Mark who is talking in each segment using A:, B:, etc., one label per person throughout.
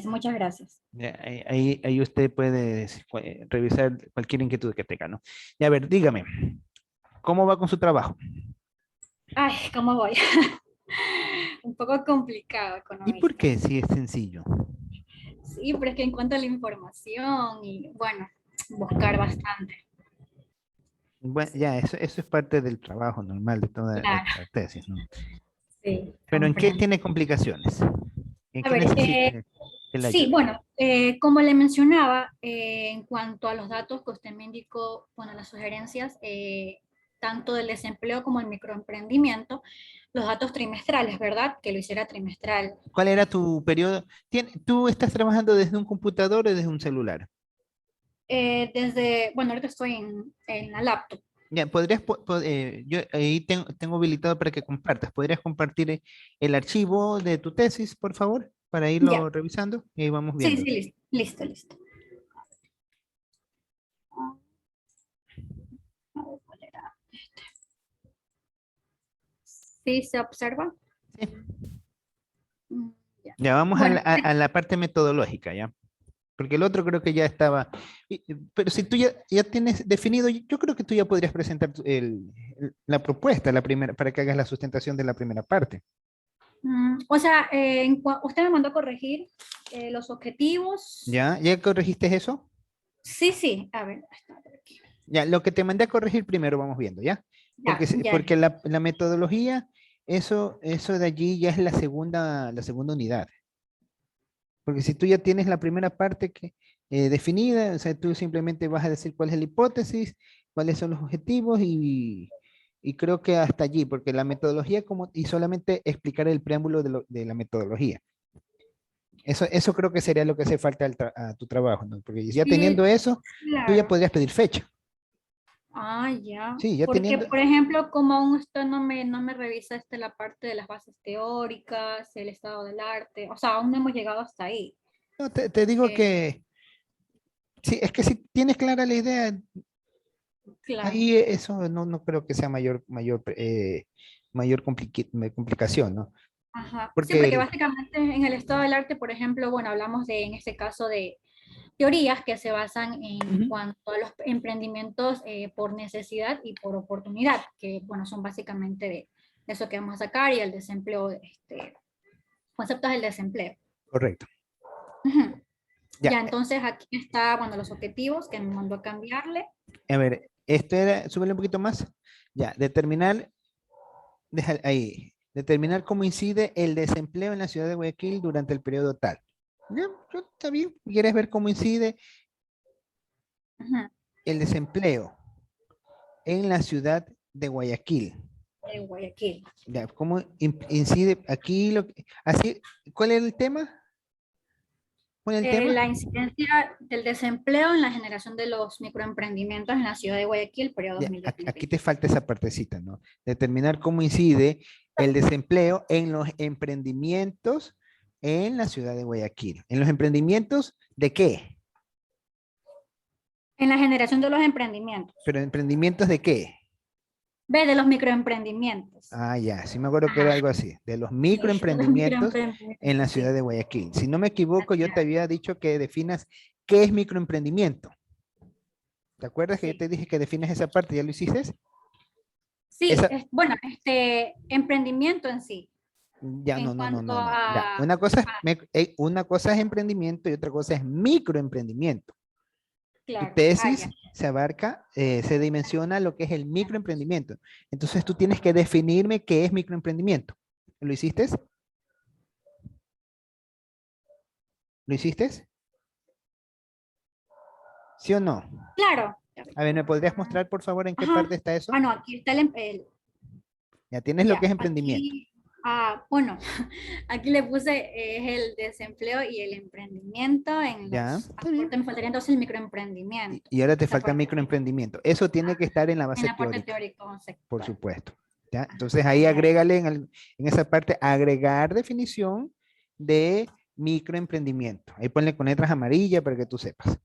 A: Muchas gracias.
B: Ya, ahí usted puede revisar cualquier inquietud que tenga, ¿no? Y a ver, dígame, ¿cómo va con su trabajo?
A: Ay, ¿cómo voy? Un poco complicado,
B: ¿Y por
A: economista.
B: qué si es sencillo?
A: Sí, pero es que en cuanto a la información y, bueno, buscar bastante.
B: Bueno, ya, eso es parte del trabajo normal de toda
A: Claro,
B: esta tesis, ¿no?
A: sí,
B: Pero ¿en qué
A: comprendo.
B: tiene complicaciones? ¿En
A: A
B: qué
A: ver,
B: necesita que le
A: sí,
B: ayude?
A: bueno, como le mencionaba, en cuanto a los datos que usted me indicó, bueno, las sugerencias, tanto del desempleo como el microemprendimiento, los datos trimestrales, ¿verdad? Que lo hiciera trimestral.
B: ¿Cuál era tu periodo? ¿Tú estás trabajando desde un computador o desde un celular?
A: Bueno, ahorita estoy en la laptop.
B: Ya, yo ahí tengo habilitado para que compartas. ¿Podrías compartir el archivo de tu tesis, por favor, para
A: Ya,
B: irlo revisando? Y ahí vamos
A: sí,
B: viendo.
A: sí, listo, listo, listo. A ver, ¿cuál era? Sí, se observa.
B: Sí.
A: Mm, ya.
B: Ya vamos a
A: Bueno,
B: a la parte metodológica, ¿ya? Porque el otro creo que ya estaba. Pero si tú ya tienes definido, yo creo que tú ya podrías presentar la propuesta, la primera, para que hagas la sustentación de la primera parte.
A: o sea, usted me mandó a corregir los objetivos.
B: ¿Ya? ¿Ya corregiste eso?
A: Sí, sí, a ver, está por aquí.
B: Ya, lo que te mandé a corregir primero vamos viendo, ¿ya?
A: Ya, ya.
B: Porque la metodología, eso de allí ya es la segunda unidad. Porque si tú ya tienes la primera parte definida, o sea, tú simplemente vas a decir cuál es la hipótesis, cuáles son los objetivos y creo que hasta allí, porque la metodología y solamente explicar el preámbulo de la metodología. Eso creo que sería lo que hace falta a tu trabajo, ¿no? Porque ya
A: Sí,
B: teniendo eso, tú ya
A: claro.
B: podrías pedir fecha.
A: Ah, ya.
B: Sí, ya
A: Porque,
B: teniendo.
A: por ejemplo, como aún usted no me revisa la parte de las bases teóricas, el estado del arte, o sea, aún no hemos llegado hasta ahí.
B: No, te digo
A: Eh,
B: que sí, es que si tienes clara la idea,
A: claro.
B: ahí eso no creo que sea mayor complicación, ¿no?
A: Ajá. Sí, porque
B: Porque,
A: básicamente en el estado del arte, por ejemplo, bueno, hablamos en este caso, de teorías que se basan en
B: ujú,
A: cuanto a los emprendimientos por necesidad y por oportunidad, que, bueno, son básicamente de eso que vamos a sacar, y el desempleo, conceptos del desempleo.
B: correcto.
A: Ujú.
B: Ya,
A: Ya, entonces aquí está, bueno, los objetivos que me mandó a cambiarle.
B: a ver, súbele un poquito más. Ya, determinar cómo incide el desempleo en la ciudad de Guayaquil durante el periodo tal. Ya, está bien. ¿Quieres ver cómo incide
A: Ujú.
B: el desempleo en la ciudad de Guayaquil?
A: De Guayaquil.
B: Ya, ¿cómo incide aquí así, ¿cuál es el tema? ¿Cuál es el tema?
A: La incidencia del desempleo en la generación de los microemprendimientos en la ciudad de Guayaquil, periodo
B: Ya, aquí
A: 2020.
B: te falta esa partecita, ¿no? Determinar cómo incide el desempleo en los emprendimientos en la ciudad de Guayaquil. ¿En los emprendimientos de qué?
A: En la generación de los emprendimientos.
B: ¿Pero emprendimientos de qué?
A: Ve, de los microemprendimientos.
B: Ah, ya, sí me acuerdo que
A: Ajá,
B: era algo así, de los
A: sí, de los
B: microemprendimientos en la
A: microemprendimientos,
B: ciudad
A: sí.
B: de Guayaquil. Si no me equivoco,
A: Así
B: yo te
A: es,
B: había dicho que definas qué es microemprendimiento. ¿Te acuerdas que yo
A: sí.
B: te dije que defines esa parte? ¿Ya lo hiciste?
A: Sí,
B: Esa,
A: bueno, emprendimiento en sí,
B: ya,
A: en cuanto
B: Ya,
A: a,
B: una cosa es emprendimiento y otra cosa es microemprendimiento. Tu
A: claro,
B: tesis
A: ya.
B: se dimensiona lo que es el microemprendimiento. Entonces tú tienes que definirme qué es microemprendimiento. ¿Lo hiciste? ¿Lo hiciste? ¿Sí o no?
A: Claro.
B: A ver, ¿me podrías mostrar, por favor, en qué parte
A: Ajá.
B: está eso?
A: Ah, no, aquí está
B: Ya tienes lo que es
A: ya,
B: emprendimiento.
A: aquí, bueno, aquí le puse es el desempleo y el emprendimiento en
B: Ya,
A: los
B: está bien.
A: aportes, me faltaría entonces el microemprendimiento,
B: Y ahora te
A: esa
B: falta
A: parte,
B: microemprendimiento. Eso tiene que estar en la
A: en
B: base
A: la parte
B: teórica, por
A: teórico-conceptual.
B: supuesto. ¿Ya?
A: Ajá,
B: Entonces ahí
A: ya,
B: agrégale en esa parte, agregar definición de microemprendimiento. Ahí ponle con letras amarillas para que tú sepas.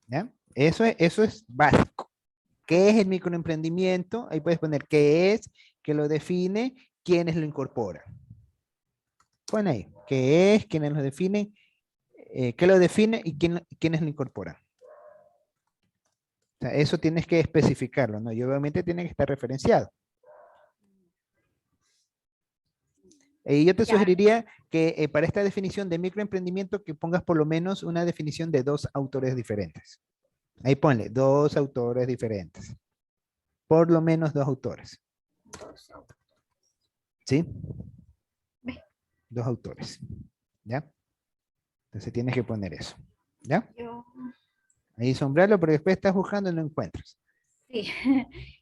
B: ¿Ya? Eso es básico. ¿Qué es el microemprendimiento? Ahí puedes poner qué es, qué lo define, quiénes lo incorporan. Pon ahí, qué es, quiénes lo definen, qué lo define y quiénes lo incorporan. O sea, eso tienes que especificarlo, ¿no? Y obviamente tiene que estar referenciado. Y yo te
A: Ya,
B: sugeriría que para esta definición de microemprendimiento que pongas por lo menos una definición de dos autores diferentes. Ahí ponle, dos autores diferentes. Por lo menos dos autores.
A: entonces,
B: ¿Sí?
A: ve,
B: Dos autores. ¿Ya? Entonces tienes que poner eso. ¿Ya?
A: yo,
B: Ahí sombrarlo, pero después estás buscando y no encuentras.
A: sí,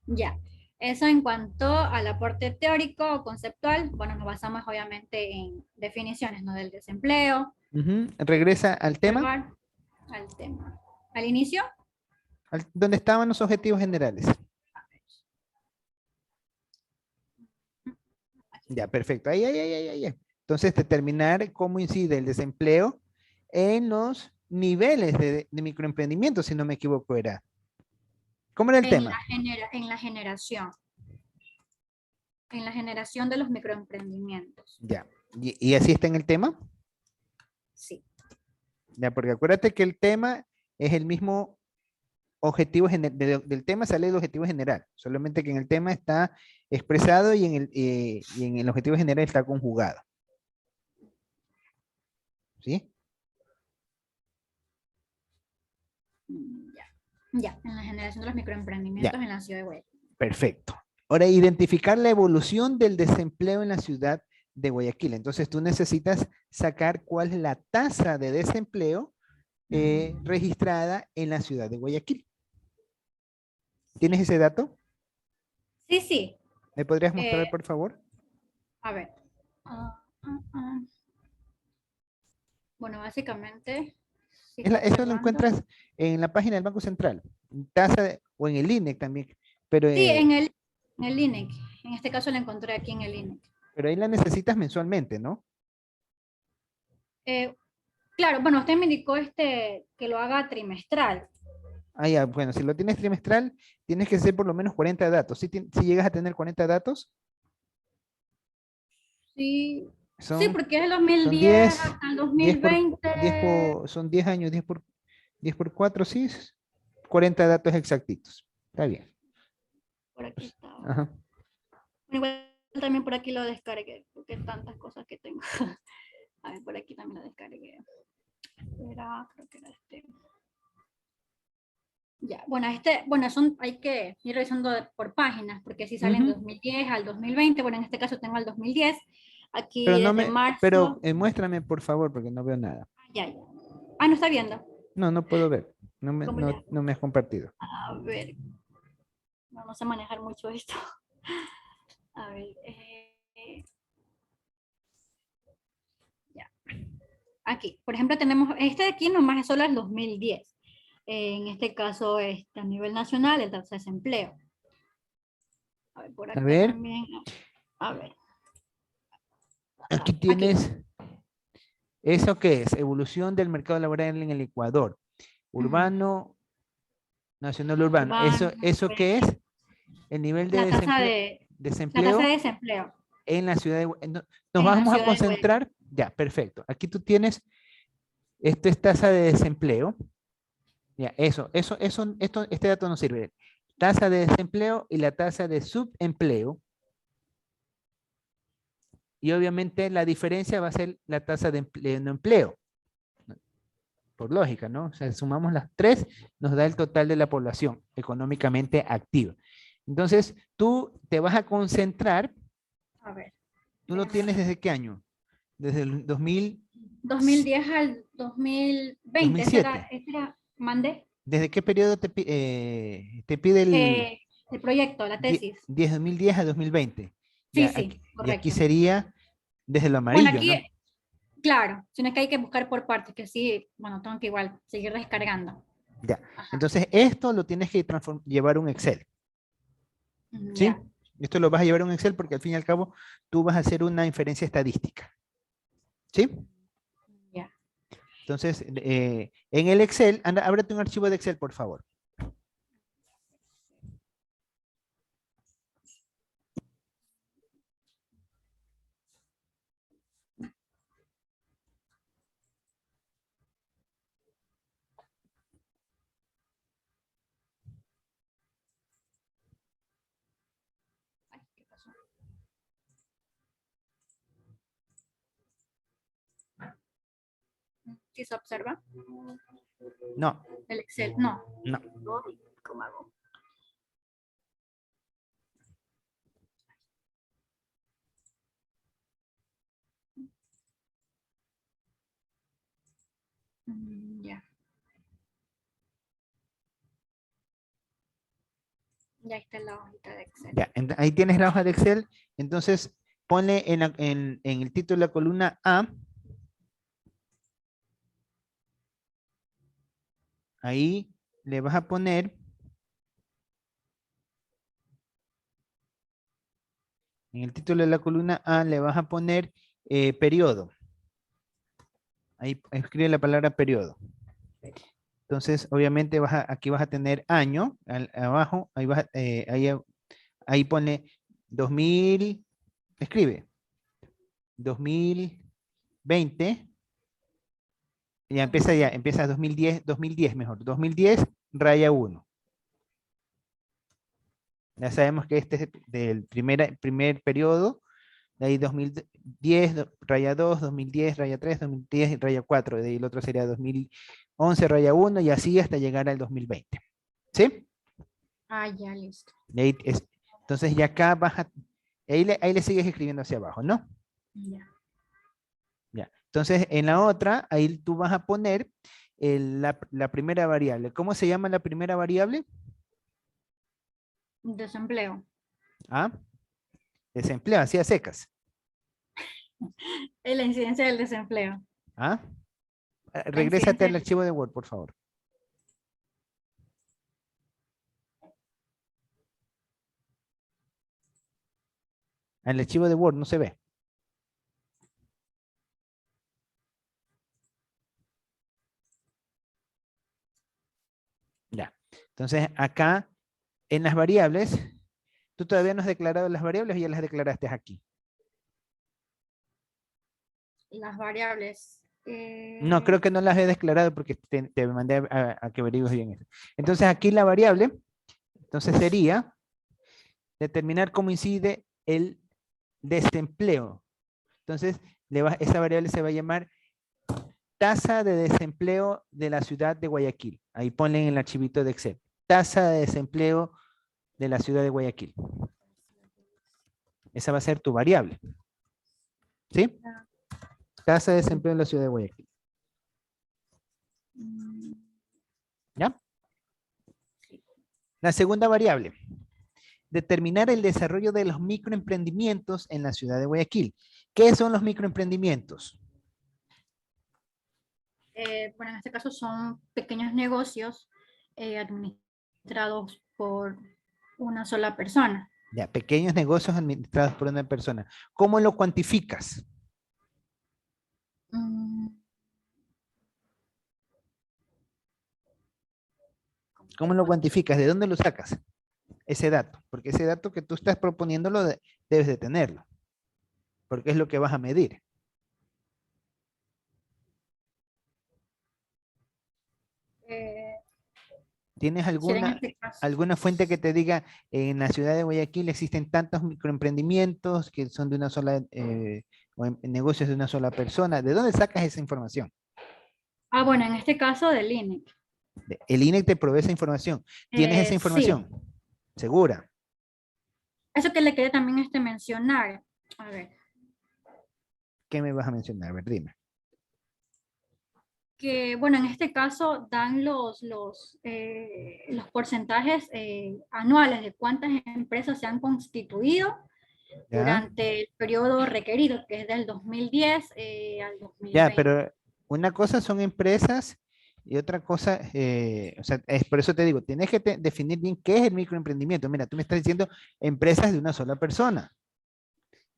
A: ya. Eso en cuanto al aporte teórico o conceptual, bueno, nos basamos obviamente en definiciones, ¿no? Del desempleo,
B: Ujú. Regresa al tema,
A: observar al tema. Al inicio,
B: donde estaban los objetivos generales. Ya, perfecto. Ahí. Entonces, determinar cómo incide el desempleo en los niveles de microemprendimiento, si no me equivoco, era. ¿Cómo era el tema?
A: en la generación de los microemprendimientos.
B: Ya. ¿Y así está en el tema?
A: Sí.
B: Ya, porque acuérdate que el tema es el mismo objetivo del tema sale el objetivo general, solamente que en el tema está expresado y en el objetivo general está conjugado. ¿Sí?
A: Ya. Ya, en la generación de los
B: Ya,
A: microemprendimientos en la ciudad de Guayaquil.
B: perfecto. Ahora, identificar la evolución del desempleo en la ciudad de Guayaquil. Entonces, tú necesitas sacar cuál es la tasa de desempleo registrada en la ciudad de Guayaquil. ¿Tienes
A: Sí,
B: ese dato?
A: sí. Sí.
B: ¿Me podrías
A: Eh,
B: mostrar, por favor?
A: a ver. Ah, ah, ah. Bueno, básicamente, si está
B: Eso lo
A: observando.
B: encuentras en la página del Banco Central, tasa o en el INEC también, pero,
A: Sí, en el INEC. En este caso la encontré aquí en el INEC.
B: pero ahí la necesitas mensualmente, ¿no?
A: Eh, claro, bueno, usted me indicó que lo haga trimestral.
B: Ah, ya, bueno, si lo tienes trimestral, tienes que ser por lo menos 40 datos. Si llegas a tener 40 datos,
A: Sí, sí,
B: son,
A: porque es el dos mil
B: son
A: diez
B: 10
A: hasta el dos
B: 10
A: mil
B: por,
A: veinte
B: 10 por, son 10 años, 10 por 4, sí, 40 datos exactitos. Está bien.
A: Por aquí estaba.
B: Ajá.
A: Igual también por aquí lo descargué, porque tantas cosas que tengo. A ver, por aquí también lo descargué. Creo que era este. Ya, bueno, hay que ir revisando por páginas, porque si salen
B: Ujú.
A: 2010 al 2020, bueno, en este caso tengo al 2010,
B: Pero
A: aquí
B: no
A: desde
B: me, pero
A: marzo,
B: muéstrame, por favor, porque no veo nada.
A: ya. Ah, no está viendo.
B: No, no puedo ver.
A: ¿Cómo le hago?
B: No me has compartido.
A: A ver, no sé manejar mucho esto. A ver, ya. Aquí, por ejemplo, tenemos, este de aquí nomás es solo el 2010. En este caso, a nivel nacional, el tasa de desempleo. A ver, por
B: A
A: acá
B: ver,
A: también. A ver,
B: aquí
A: aquí.
B: tienes, ¿eso qué es? Evolución del mercado laboral en el Ecuador.
A: Ujú.
B: Urbano, nacional urbano.
A: Urbano,
B: ¿Eso qué es?
A: Guayaquil.
B: El nivel de
A: La tasa la tasa de
B: desempleo
A: desempleo
B: en la ciudad de nos
A: en la
B: vamos a
A: ciudad de Guayaquil.
B: concentrar, ya, perfecto. Aquí tú tienes, esto es tasa de desempleo, ya, este dato no sirve. Tasa de desempleo y la tasa de subempleo, y obviamente la diferencia va a ser la tasa de no empleo, por lógica, ¿no? O sea, sumamos las tres, nos da el total de la población económicamente activa. Entonces, tú te vas a concentrar,
A: A ver,
B: ¿tú lo
A: déjame ver.
B: tienes desde qué año? Desde el
A: 2010 al 2020,
B: 2007.
A: mandé
B: ¿Desde qué periodo te pide el
A: el proyecto, la tesis.
B: 2010 a 2020?
A: Sí,
B: Ya,
A: sí,
B: y aquí
A: correcto.
B: sería desde lo
A: Bueno,
B: amarillo,
A: aquí,
B: ¿no?
A: claro, sino que hay que buscar por partes, que sí, bueno, tengo que igual seguir descargando.
B: Ya.
A: Ajá.
B: Entonces, esto lo tienes que llevar a un Excel, ¿sí?
A: Ya,
B: Esto lo vas a llevar a un Excel porque al fin y al cabo tú vas a hacer una inferencia estadística, ¿sí?
A: ya.
B: Entonces, en el Excel, anda, ábrete un archivo de Excel, por favor.
A: ¿Sí se observa?
B: No,
A: El Excel, no.
B: no.
A: Uy, ¿cómo hago? Ya. Ya está la hojita de Excel.
B: Ya, ahí tienes la hoja de Excel. Entonces, ponle en el título de la columna A. Ahí le vas a poner, en el título de la columna A le vas a poner periodo. Ahí escribe la palabra periodo. Entonces, obviamente aquí vas a tener año, abajo, ahí pone 2000, escribe 2020, empieza 2010 mejor, 2010 raya 1. Ya sabemos que este es del primer periodo, de ahí 2010 raya 2, 2010 raya 3, 2010 raya 4, de ahí el otro sería 2011 raya 1 y así hasta llegar al 2020. ¿Sí?
A: Ah, ya, listo.
B: Entonces ya acá ahí le sigues escribiendo hacia abajo, ¿no?
A: Ya.
B: Ya. Entonces en la otra, ahí tú vas a poner la primera variable. ¿Cómo se llama la primera variable?
A: Desempleo.
B: ¿Ah? Desempleo, así a secas.
A: Es la incidencia del desempleo.
B: ¿Ah?
A: La
B: Regrésate
A: incidencia
B: al archivo de Word, por favor. Al archivo de Word no se ve. Ya. Entonces acá en las variables, tú todavía no has declarado las variables o ya las declaraste aquí.
A: las variables.
B: No, creo que no las he declarado porque te mandé a que averigües bien eso. Entonces aquí la variable, entonces sería determinar cómo incide el desempleo. Entonces esa variable se va a llamar tasa de desempleo de la ciudad de Guayaquil. Ahí ponen en el archivito de Excel. Tasa de desempleo de la ciudad de Guayaquil. Esa va a ser tu variable. ¿Sí? Tasa de desempleo en la ciudad de Guayaquil. ¿Ya? La segunda variable. Determinar el desarrollo de los microemprendimientos en la ciudad de Guayaquil. ¿Qué son los microemprendimientos?
A: Bueno, en este caso son pequeños negocios administrados por una sola persona.
B: Ya, pequeños negocios administrados por una persona. ¿Cómo lo cuantificas?
A: Mm,
B: ¿Cómo lo cuantificas? ¿De dónde lo sacas? Ese dato. Porque ese dato que tú estás proponiéndolo debes de tenerlo. Porque es lo que vas a medir.
A: eh,
B: ¿Tienes
A: Quisiera en este caso.
B: alguna fuente que te diga en la ciudad de Guayaquil existen tantos microemprendimientos que son de una sola, o negocios de una sola persona? ¿De dónde sacas esa información?
A: Ah, bueno, en este caso del INEC.
B: El INE te provee esa información. ¿Tienes esa
A: Sí,
B: información? ¿Segura?
A: eso que le quería también mencionar. A ver,
B: ¿Qué me vas a mencionar? A ver, dime.
A: que bueno, en este caso dan los porcentajes anuales de cuántas empresas se han constituido
B: ¿Ya?
A: durante el periodo requerido, que es del 2010 al
B: Ya,
A: 2020.
B: pero una cosa son empresas y otra cosa, o sea, es por eso te digo, tienes que definir bien qué es el microemprendimiento. Mira, tú me estás diciendo empresas de una sola persona.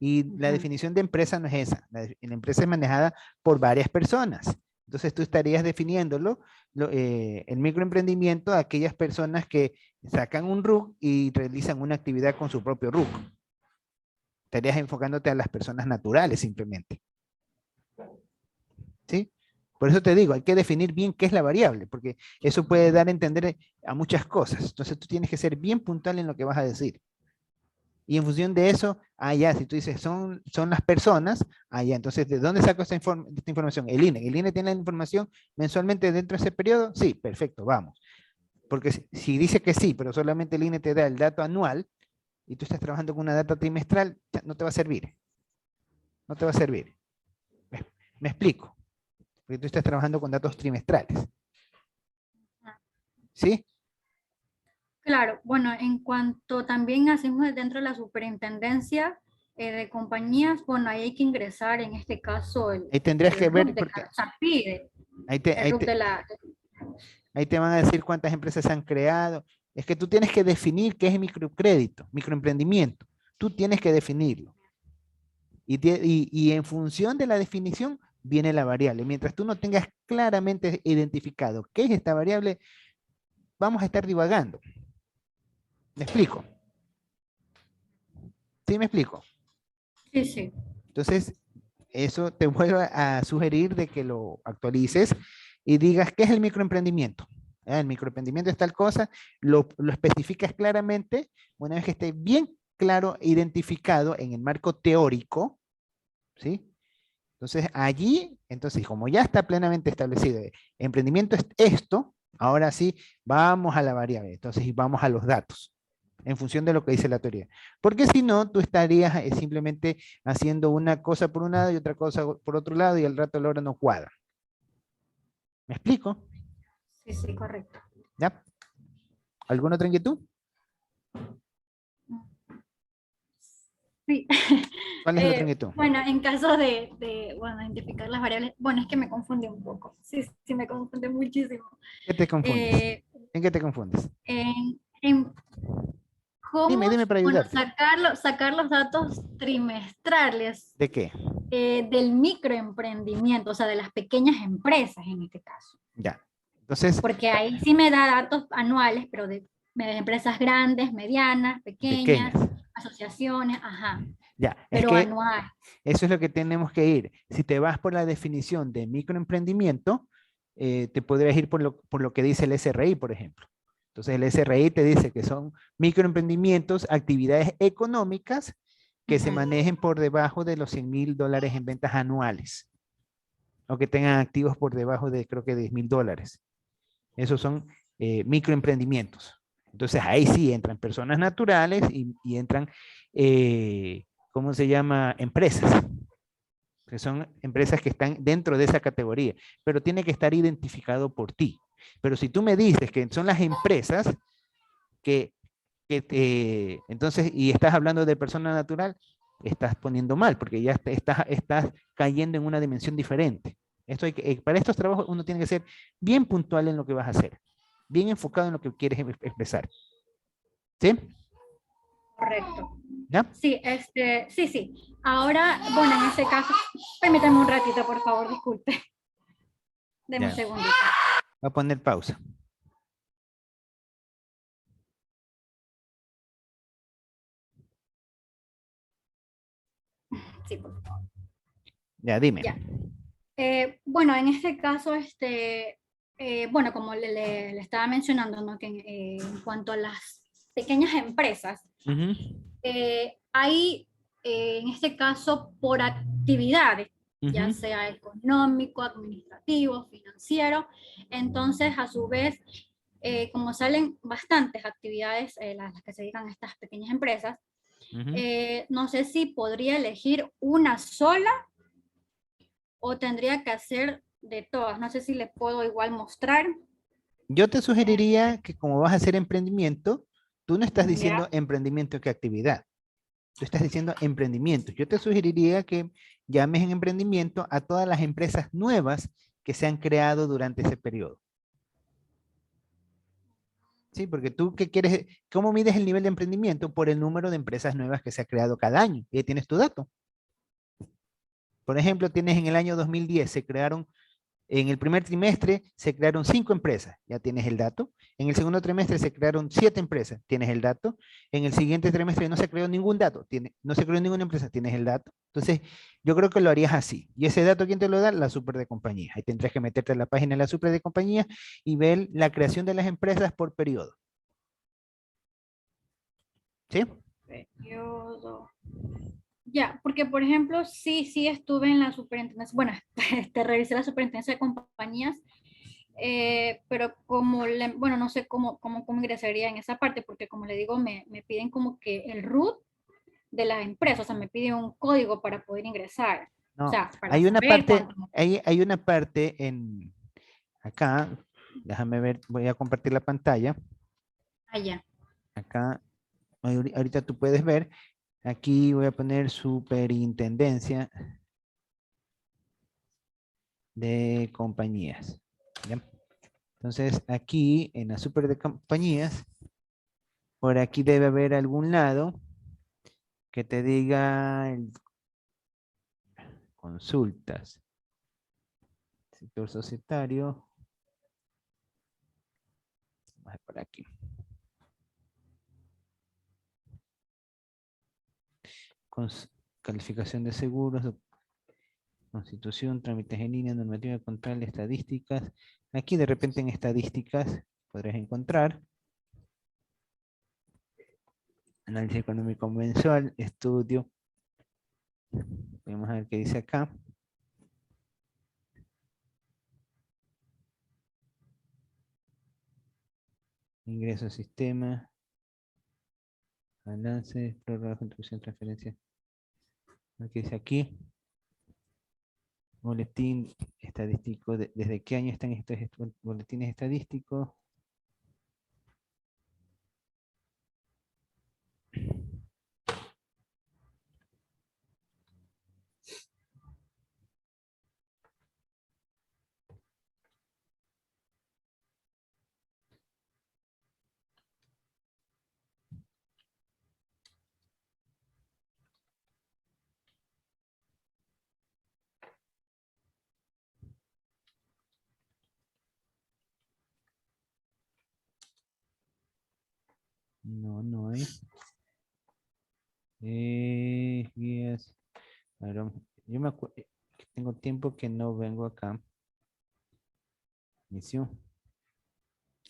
B: Y la
A: Ujú.
B: definición de empresa no es esa. La empresa es manejada por varias personas. Entonces tú estarías definiéndolo, el microemprendimiento, a aquellas personas que sacan un RUC y realizan una actividad con su propio RUC. Estarías enfocándote a las personas naturales simplemente. ¿Sí? Por eso te digo, hay que definir bien qué es la variable, porque eso puede dar a entender a muchas cosas. Entonces tú tienes que ser bien puntual en lo que vas a decir. Y en función de eso, ya, si tú dices son las personas, ya, entonces, ¿de dónde saco esta información? El INE. ¿El INE tiene la información mensualmente dentro de ese periodo? Sí, perfecto, vamos. Porque si dice que sí, pero solamente el INE te da el dato anual y tú estás trabajando con una data trimestral, no te va a servir. No te va a servir. Me explico. Porque tú estás trabajando con datos trimestrales. ¿Sí?
A: Claro, bueno, en cuanto también hacemos dentro de la superintendencia de compañías, bueno, ahí hay que ingresar en este caso
B: Ahí tendrías que
A: el RUT
B: ver,
A: de
B: porque
A: cada, o sea, pide
B: ahí te,
A: el
B: ahí
A: RUT de
B: te,
A: la...
B: ahí te van a decir cuántas empresas se han creado. Es que tú tienes que definir qué es microcrédito, microemprendimiento. Tú tienes que definirlo. Y en función de la definición viene la variable. Mientras tú no tengas claramente identificado qué es esta variable, vamos a estar divagando. ¿Me explico? ¿Sí me explico?
A: Sí, sí.
B: Entonces, eso te vuelvo a sugerir de que lo actualices y digas qué es el microemprendimiento. El microemprendimiento es tal cosa, lo especificas claramente, una vez que esté bien claro, identificado en el marco teórico, ¿sí? Entonces, allí, entonces, como ya está plenamente establecido, emprendimiento es esto, ahora sí, vamos a la variable, entonces vamos a los datos, en función de lo que dice la teoría. Porque si no, tú estarías simplemente haciendo una cosa por un lado y otra cosa por otro lado y al rato la hora no cuadra. ¿Me explico?
A: Sí, sí, correcto.
B: ¿Ya? ¿Alguna otra inquietud?
A: Sí.
B: ¿Cuál es la otra inquietud?
A: Bueno, en caso bueno, identificar las variables, bueno, es que me confundí un poco. Sí, sí, me confundí muchísimo.
B: ¿Qué te confundes?
A: Eh,
B: ¿En qué te confundes?
A: en cómo,
B: Dime para
A: bueno,
B: ayudarte.
A: sacar los datos trimestrales
B: ¿De qué?
A: del microemprendimiento, o sea, de las pequeñas empresas en este caso.
B: Ya. Entonces,
A: Porque ahí sí me da datos anuales, pero de empresas grandes, medianas,
B: pequeñas.
A: pequeñas, asociaciones, ajá,
B: Ya, es
A: pero
B: que
A: anual.
B: eso es lo que tenemos que ir. Si te vas por la definición de microemprendimiento, te podrías ir por lo que dice el SRI, por ejemplo. Entonces, el SRI te dice que son microemprendimientos, actividades económicas que se
A: Ujú.
B: manejen por debajo de los $100,000 en ventas anuales o que tengan activos por debajo de, creo que, $10,000. Esos son microemprendimientos. Entonces, ahí sí entran personas naturales y entran, ¿cómo se llama? Empresas, que son empresas que están dentro de esa categoría, pero tiene que estar identificado por ti. Pero si tú me dices que son las empresas que, entonces, y estás hablando de persona natural, estás poniendo mal, porque ya estás cayendo en una dimensión diferente. Para estos trabajos uno tiene que ser bien puntual en lo que vas a hacer, bien enfocado en lo que quieres expresar. ¿Sí?
A: Correcto.
B: ¿Ya?
A: Sí, sí, sí. Ahora, bueno, en este caso, permítame un ratito, por favor, disculpe. Deme un
B: Ya.
A: segundito.
B: Voy a poner pausa.
A: Sí, por favor.
B: Ya, dime.
A: Ya. Bueno, en este caso, bueno, como le estaba mencionando, ¿no? Que en cuanto a las pequeñas empresas,
B: Ujú,
A: hay, en este caso, por actividades, ya
B: ujú.
A: sea económico, administrativo, financiero. Entonces, a su vez, como salen bastantes actividades, las que se dedican a estas pequeñas empresas,
B: Ujú.
A: no sé si podría elegir una sola o tendría que hacer de todas. No sé si les puedo igual mostrar.
B: Yo te sugeriría que como vas a hacer emprendimiento, tú no estás diciendo
A: Ya.
B: emprendimiento que actividad. Tú estás diciendo emprendimiento. Yo te sugeriría que llames en emprendimiento a todas las empresas nuevas que se han creado durante ese periodo. Sí, porque tú qué quieres, ¿cómo mides el nivel de emprendimiento? Por el número de empresas nuevas que se ha creado cada año. Y ahí tienes tu dato. Por ejemplo, tienes en el año 2010, en el primer trimestre se crearon 5 empresas, ya tienes el dato. En el segundo trimestre se crearon 7 empresas, tienes el dato. En el siguiente trimestre no se creó ningún dato, no se creó ninguna empresa, tienes el dato. Entonces, yo creo que lo harías así. ¿Y ese dato quién te lo da? La super de compañía. Ahí tendrás que meterte en la página de la super de compañía y ver la creación de las empresas por periodo. ¿Sí?
A: Periodo. Ya, porque por ejemplo, sí estuve en la superintendencia, bueno, revisé la superintendencia de compañías, pero como, bueno, no sé cómo ingresaría en esa parte, porque como le digo, me piden como que el root de la empresa, o sea, me piden un código para poder ingresar, o
B: No,
A: sea, para saber cuánto.
B: hay una parte en acá, déjame ver, voy a compartir la pantalla.
A: Allá.
B: Acá, ahorita tú puedes ver, aquí voy a poner superintendencia de compañías. ¿Ya? Entonces, aquí en la super de compañías, por aquí debe haber algún lado que te diga consultas, sector societario, vamos a ver por aquí. Calificación de seguros, constitución, trámites en línea, normativa control, estadísticas. Aquí de repente en estadísticas podrás encontrar análisis económico mensual, estudio. Vamos a ver qué dice acá. Ingreso al sistema, balance, prórroga, contribución, transferencia. ¿Qué dice aquí? Boletín estadístico. ¿Desde qué año están estos boletines estadísticos? No, no hay. Guías. A ver, yo me acuerdo que tengo tiempo que no vengo acá. Inicio.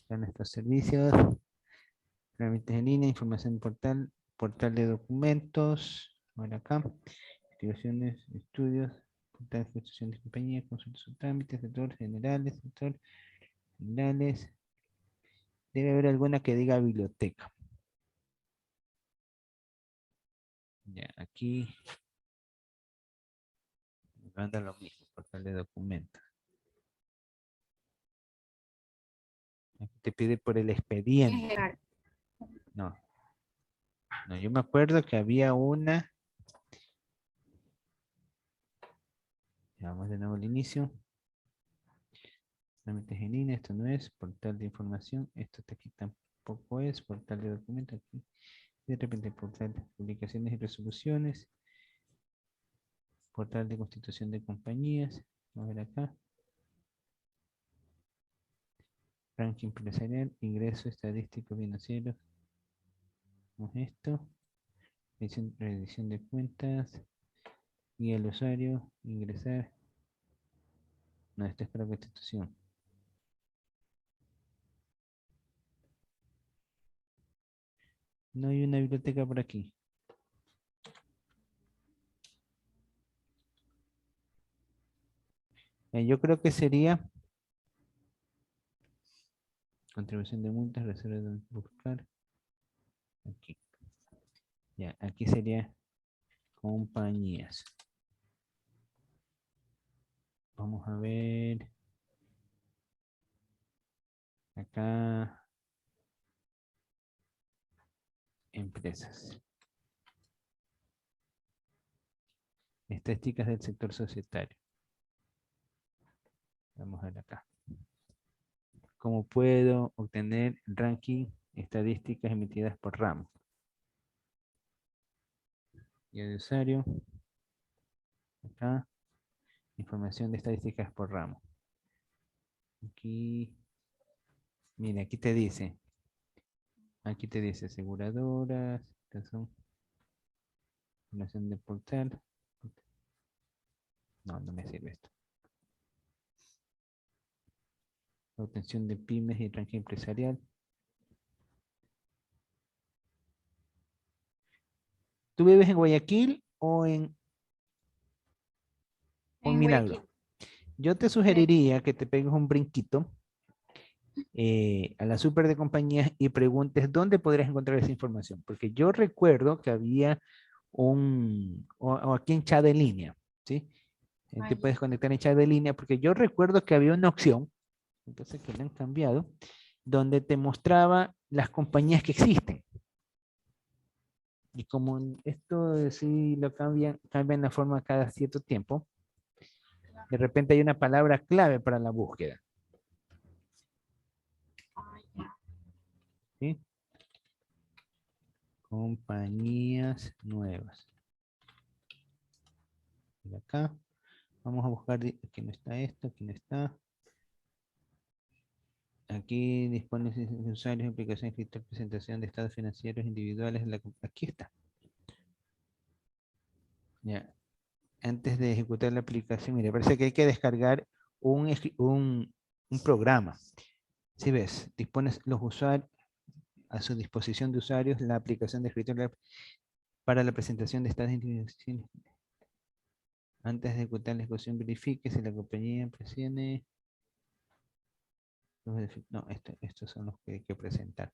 B: En estos servicios. Trámites en línea, información en portal, portal de documentos. Ahora acá. Investigaciones, estudios, portal de gestión de compañía, consultas o trámites, sector generales. Debe haber alguna que diga biblioteca. Ya, aquí anda lo mismo, portal de documentos. Aquí te pide por el expediente. No, no, yo me acuerdo que había una. Vamos de nuevo al inicio. Trámites en línea, esto no es. Portal de información, esto aquí tampoco es. Portal de documentos, aquí. De repente, portal de publicaciones y resoluciones. Portal de constitución de compañías. Vamos a ver acá. Ranking empresarial, ingreso estadístico financiero. Vamos a esto. Revisión de cuentas. Guía al usuario. Ingresar. No, esto es para constitución. No hay una biblioteca por aquí. Yo creo que sería contribución de multas, reserva de buscar. Aquí. Ya, aquí sería compañías. Vamos a ver. Acá. Empresas. Estadísticas del sector societario. Vamos a ver acá. ¿Cómo puedo obtener ranking estadísticas emitidas por ramo? Guía de usuario. Acá. Información de estadísticas por ramo. Aquí. Mira, aquí te dice. Aquí te dice aseguradoras. Estas son información de portal. No, no me sirve esto. Obtención de pymes y ranking empresarial. ¿Tú vives en Guayaquil o en
A: En
B: Milagro?
A: Guayaquil.
B: Yo te sugeriría que te pegues un brinquito a la super de compañías y preguntes dónde podrías encontrar esa información. Porque yo recuerdo que había o aquí en chat de línea, ¿sí?
A: Ah,
B: Te
A: ya.
B: puedes conectar en chat de línea porque yo recuerdo que había una opción, entonces que le han cambiado, donde te mostraba las compañías que existen. Y como esto sí lo cambian la forma cada cierto tiempo, de repente hay una palabra clave para la búsqueda.
A: Ah, ya.
B: ¿Sí? Compañías nuevas. Y acá vamos a buscar, aquí no está esto, aquí no está. Aquí dispone de usuarios de aplicación escrita presentación de estados financieros individuales. Aquí está. Ya. Antes de ejecutar la aplicación, mire, parece que hay que descargar un programa. Si ves, dispones los usuarios a su disposición de usuarios la aplicación de escritorio para la presentación de estados individuales. Antes de ejecutar la ejecución, verifique si la compañía presione. No, estos son los que hay que presentar.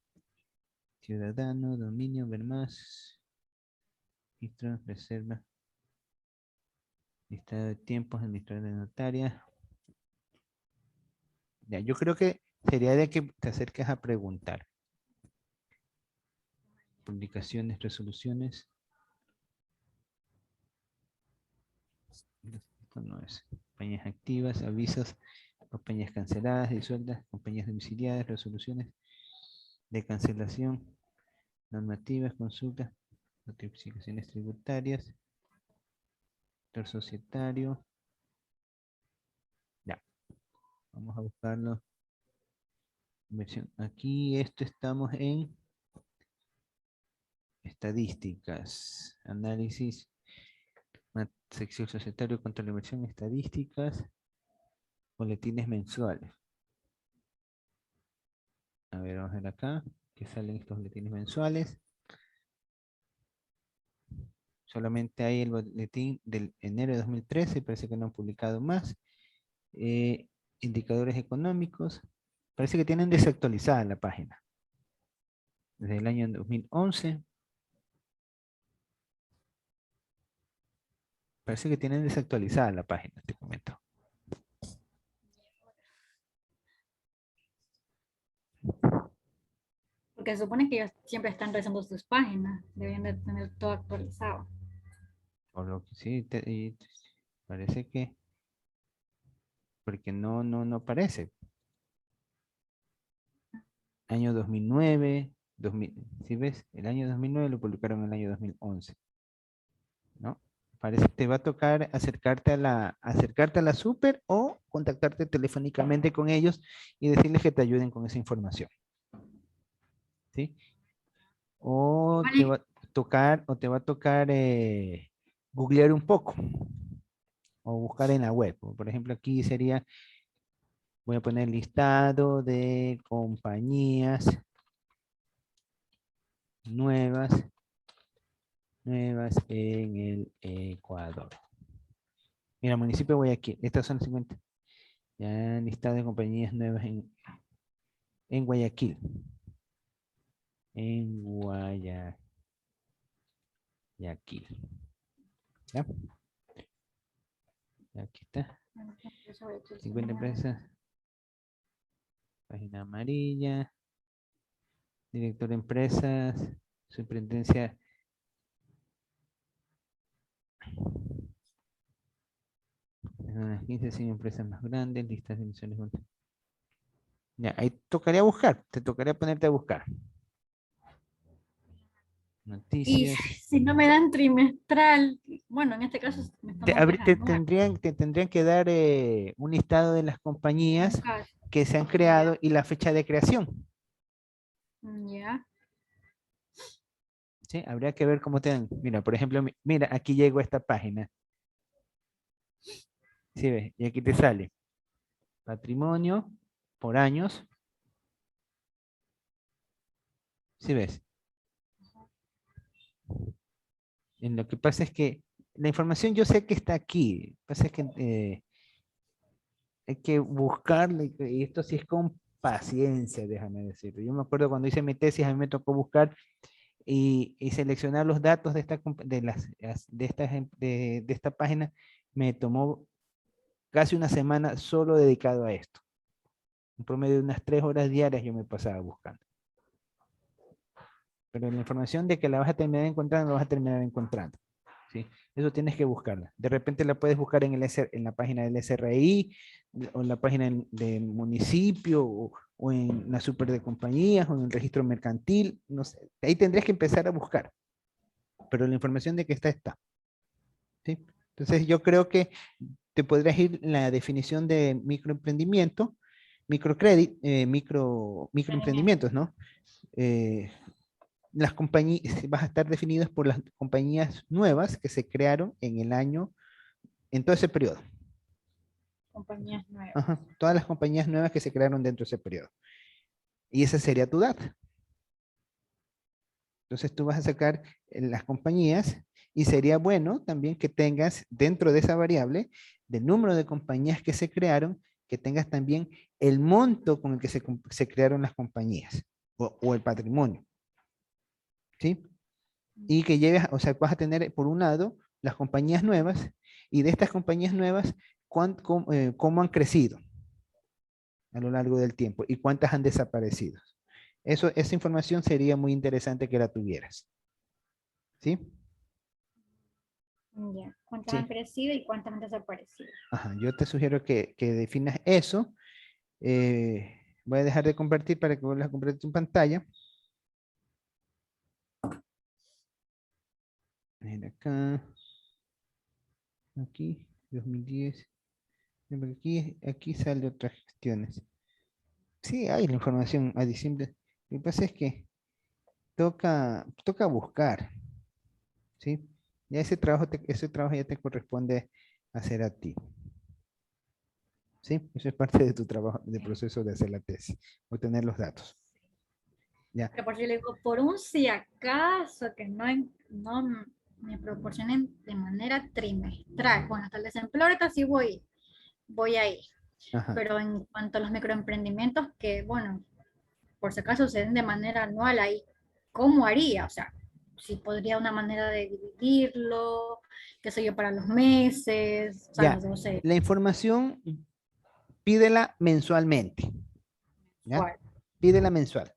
B: Ciudadano, dominio, ver más. Registro, reserva. Listado de tiempos, administrador de notaria. Ya, yo creo que sería de que te acerques a preguntar. Publicaciones, resoluciones. Esto no es. Compañías activas, avisos, compañías canceladas, disueltas, compañías domiciliadas, resoluciones de cancelación, normativas, consultas, notificaciones tributarias, sector societario. Ya, vamos a buscarlo. Aquí esto estamos en estadísticas, análisis, sección societario contra la inversión, estadísticas, boletines mensuales. A ver, vamos a ver acá, que salen estos boletines mensuales. Solamente hay el boletín del enero de 2013, parece que no han publicado más. Indicadores económicos, parece que tienen desactualizada la página. Desde el año 2011. Parece que tienen desactualizada la página, te comento.
A: Porque se supone que ellos siempre están revisando sus páginas. Deben de tener todo actualizado.
B: Por lo que sí, y parece que, porque no aparece. Año 2009, 2000, ¿sí ves? El año 2009 lo publicaron en el año 2011, ¿no? Parece que te va a tocar acercarte a la super o contactarte telefónicamente con ellos y decirles que te ayuden con esa información, ¿sí? O te
A: Vale.
B: va a tocar googlear un poco o buscar en la web. Por ejemplo, aquí sería, voy a poner listado de compañías nuevas en el Ecuador. Mira, municipio de Guayaquil. Estas son las 50. Ya listado de compañías nuevas en Guayaquil. En Guayaquil. ¿Ya? Aquí está. 50 empresas. Página amarilla. Director de empresas. Superintendencia. Unas 15 100 empresas más grandes. Listas de emisiones. Ya, ahí tocaría buscar. Te tocaría ponerte a buscar.
A: Y
B: Noticias.
A: si no me dan trimestral, bueno, en este caso me estamos dejando
B: Te tendrían que dar un listado de las compañías
A: buscar.
B: que se han creado y la fecha de creación.
A: Ya.
B: ¿Sí? Habría que ver cómo te dan. Mira, por ejemplo, mira, aquí llegó esta página. ¿Sí ves? Y aquí te sale patrimonio por años. ¿Sí ves? Lo que pasa es que la información yo sé que está aquí. Lo que pasa es que hay que buscarla y esto sí es con paciencia, déjame decirlo. Yo me acuerdo cuando hice mi tesis, a mí me tocó buscar y seleccionar los datos de de esta página. Me tomó casi una semana solo dedicado a esto. Un promedio de unas 3 horas diarias yo me pasaba buscando. Pero la información de que la vas a terminar encontrando, la vas a terminar encontrando. ¿Sí? Eso tienes que buscarla. De repente la puedes buscar en la página del SRI, o en la página del municipio, o en la super de compañías, o en el registro mercantil. No sé. Ahí tendrías que empezar a buscar. Pero la información de que está, está. ¿Sí? Entonces yo creo que te podrías ir en la definición de microemprendimiento, microemprendimientos, ¿no? Eh, las compañías, vas a estar definidas por las compañías nuevas que se crearon en el año, en todo ese periodo.
A: Compañías nuevas.
B: Ajá, todas las compañías nuevas que se crearon dentro de ese periodo. Y esa sería tu data. Entonces tú vas a sacar las compañías y sería bueno también que tengas dentro de esa variable del número de compañías que se crearon, que tengas también el monto con el que se crearon las compañías o el patrimonio. ¿Sí? Y que lleves, o sea, vas a tener por un lado las compañías nuevas y de estas compañías nuevas, cómo han crecido a lo largo del tiempo y cuántas han desaparecido. Esa información sería muy interesante que la tuvieras. ¿Sí?
A: Ya. ¿Cuántas han
B: Sí.
A: crecido y cuántas han desaparecido?
B: Ajá, yo te sugiero que definas eso. Voy a dejar de compartir para que vuelvas a compartir tu pantalla. Mira acá. Aquí, 2010. Aquí sale otras gestiones. Sí, hay la información adicional. Lo que pasa es que toca buscar, ¿sí? Ya ese trabajo ya te corresponde hacer a ti, ¿sí? Eso es parte de tu trabajo, del proceso de hacer la tesis, obtener los datos, ¿ya?
A: Pero por si le digo, por un si acaso que no me proporcionen de manera trimestral. Bueno, hasta el desempleo ahorita sí voy a ir.
B: Ajá.
A: Pero en cuanto a los microemprendimientos que, bueno, por si acaso se den de manera anual ahí, ¿cómo haría? O sea, si podría una manera de dividirlo, qué sé yo, para los meses, o sea,
B: Ya,
A: no sé,
B: la información pídela mensualmente, ¿ya?
A: cuál.
B: Pídela mensual,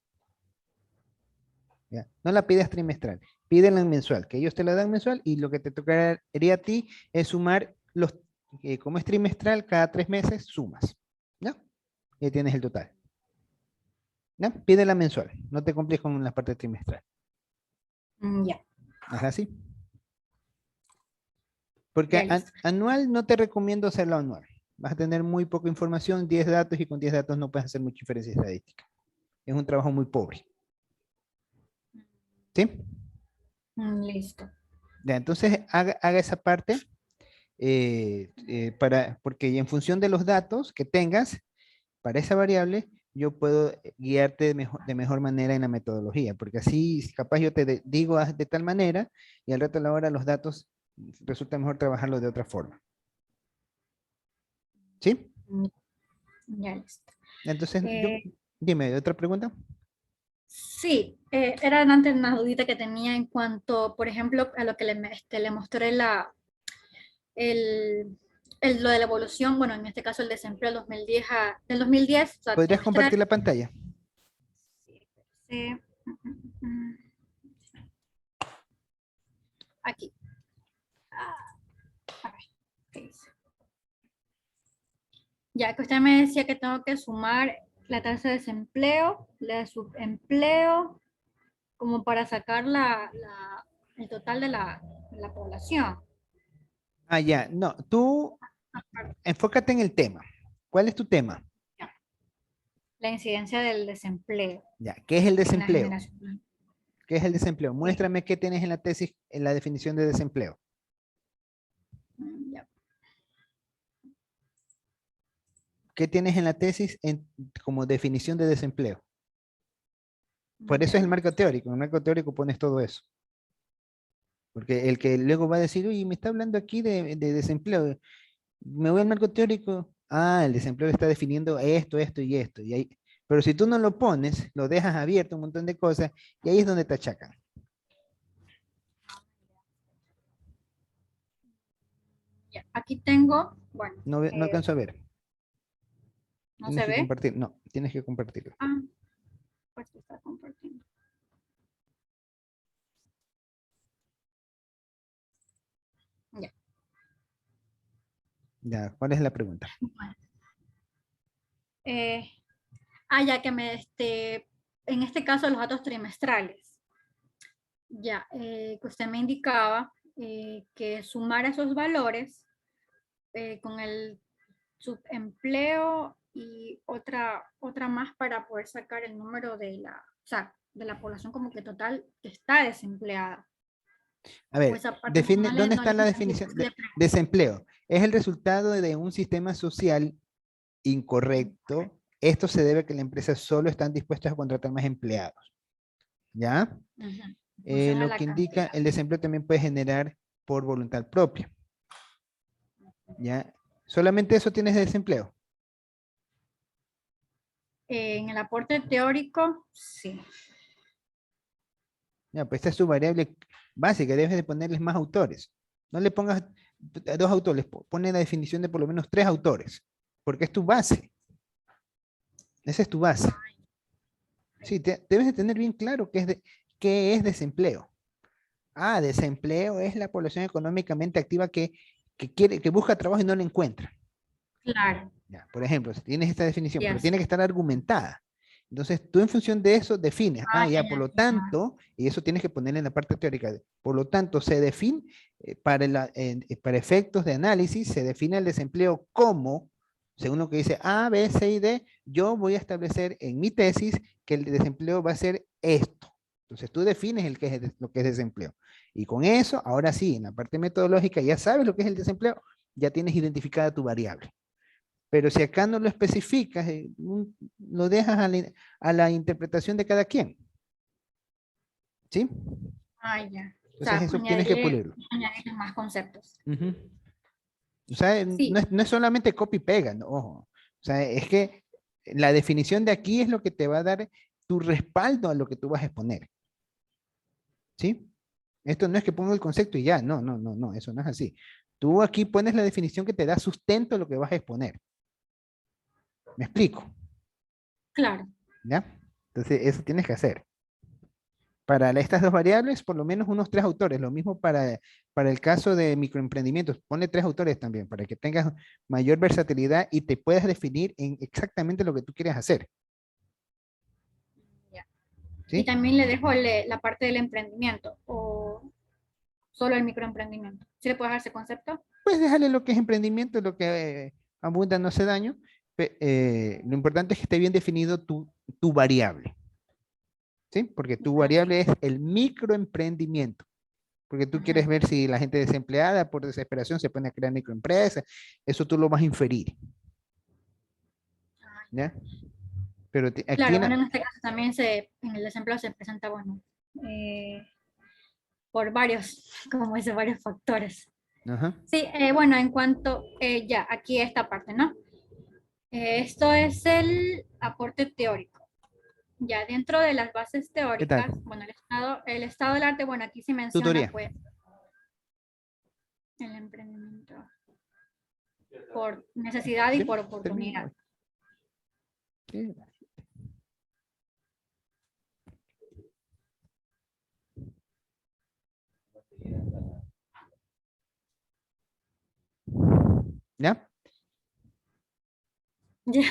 B: ¿ya? No la pidas trimestral, pídela en mensual, que ellos te la dan mensual y lo que te tocaría a ti es sumar como es trimestral, cada 3 meses sumas, ¿ya? Y tienes el total, ¿ya? Pídela mensual, no te compliques con la parte trimestral.
A: Ya,
B: ¿Es así? Porque
A: ya listo.
B: anual no te recomiendo hacerlo anual. Vas a tener muy poca información, 10 datos y con 10 datos no puedes hacer mucha diferencia estadística. Es un trabajo muy pobre. ¿Sí?
A: Listo.
B: Ya, entonces haga esa parte porque en función de los datos que tengas para esa variable, yo puedo guiarte de mejor manera en la metodología, porque así capaz yo digo de tal manera y al rato a la hora los datos resulta mejor trabajarlo de otra forma. ¿Sí?
A: Ya listo.
B: Entonces,
A: Eh,
B: dime, ¿otra pregunta?
A: sí, era antes una dudita que tenía en cuanto, por ejemplo, a lo que le mostré el, lo de la evolución, bueno, en este caso el desempleo del 2010, o sea,
B: ¿Podrías
A: trimestral.
B: compartir la pantalla?
A: Sí, aquí. A ver, ¿qué dice? Ya que usted me decía que tengo que sumar la tasa de desempleo, la de subempleo, como para sacar el total de la población.
B: Ah, ya, no, tú enfócate en el tema. ¿Cuál es tu tema?
A: Ya. La incidencia del desempleo
B: Ya, ¿qué es el
A: en la
B: desempleo?
A: generación.
B: ¿Qué es el desempleo? Muéstrame qué tienes en la tesis, en la definición de desempleo.
A: Ya.
B: ¿Qué tienes en la tesis como definición de desempleo? Por eso es el
A: Ya.
B: marco teórico. En el marco teórico pones todo eso. Porque el que luego va a decir, oye, me está hablando aquí de desempleo, me voy al marco teórico, el desempleo está definiendo esto y esto, y ahí, pero si tú no lo pones, lo dejas abierto un montón de cosas, y ahí es donde te achacan.
A: Ya, aquí tengo, bueno,
B: No, no alcanzo a ver.
A: no
B: Tienes
A: se
B: que
A: ve.
B: compartir, no, tienes que compartirlo.
A: Ah, pues está compartiendo. Ya.
B: Ya, ¿cuál es la pregunta?
A: Bueno, eh, ya que en este caso los datos trimestrales, ya, que usted me indicaba que sumar esos valores con el subempleo y otra más para poder sacar el número o sea, de la población como que total que está desempleada.
B: A
A: O
B: ver,
A: esa parte
B: define, ¿dónde
A: no
B: está
A: le
B: la
A: entendí.
B: definición de desempleo? Es el resultado de un sistema social incorrecto. Esto se debe a que las empresas solo están dispuestas a contratar más empleados. ¿Ya?
A: Ujú. Entonces a
B: Lo
A: la
B: que indica
A: cantidad.
B: el desempleo también puede generar por voluntad propia. ¿Ya? Solamente eso tienes de desempleo.
A: En el aporte teórico, sí.
B: Ya, pues esta es tu variable básica, debes de ponerles más autores. No le pongas dos autores, pone la definición de por lo menos tres autores, porque es tu base. Esa es tu base. Sí, debes de tener bien claro qué es desempleo. Desempleo es la población económicamente activa que busca trabajo y no lo encuentra.
A: Claro,
B: Ya, por ejemplo, si tienes esta definición, pero
A: yes.
B: tiene que estar argumentada. Entonces, tú en función de eso defines,
A: Ya,
B: ya, por
A: ya,
B: lo
A: ya.
B: tanto, y eso tienes que poner en la parte teórica, por lo tanto, se define, para efectos de análisis, se define el desempleo como, según lo que dice A, B, C y D, yo voy a establecer en mi tesis que el desempleo va a ser esto. Entonces, tú defines lo que es desempleo. Y con eso, ahora sí, en la parte metodológica, ya sabes lo que es el desempleo, ya tienes identificada tu variable. Pero si acá no lo especificas, lo dejas a la interpretación de cada quien. ¿Sí?
A: Ya. O
B: Entonces
A: sea,
B: eso tienes que pulirlo.
A: añadirle más conceptos.
B: Ujú. O sea,
A: Sí,
B: no es solamente copy y pega, no, ojo. O sea, es que la definición de aquí es lo que te va a dar tu respaldo a lo que tú vas a exponer. ¿Sí? Esto no es que ponga el concepto y ya, no, no, no, no, eso no es así. Tú aquí pones la definición que te da sustento a lo que vas a exponer. ¿Me explico?
A: claro.
B: ¿Ya? Entonces eso tienes que hacer. Para estas dos variables, por lo menos unos tres autores. Lo mismo para el caso de microemprendimientos. Pone tres autores también para que tengas mayor versatilidad y te puedas definir en exactamente lo que tú quieres hacer.
A: Ya. Y
B: ¿Sí?
A: también le dejo la parte del emprendimiento o solo el microemprendimiento. ¿Sí le puedes dar ese concepto?
B: Pues déjale lo que es emprendimiento, lo que abunda no hace daño. Lo importante es que esté bien definido tu variable. ¿Sí? Porque tu variable es el microemprendimiento. Porque tú quieres
A: Ujú.
B: ver si la gente desempleada por desesperación se pone a crear microempresas. Eso tú lo vas a inferir. ¿Ya? Pero aquí
A: Claro, bueno, en este caso también en el desempleo se presenta, bueno, eh, por varios, como dice, varios factores.
B: ajá.
A: Sí, bueno, en cuanto, ya, aquí esta parte, ¿no? Esto es el aporte teórico. Ya dentro de las bases
B: ¿Qué tal?
A: teóricas, bueno, el estado del arte, bueno, aquí se menciona
B: Tutoría.
A: pues el emprendimiento por necesidad y
B: ¿Sí?
A: por
B: Termina
A: oportunidad.
B: hoy. Sí. ¿Ya?
A: Ya,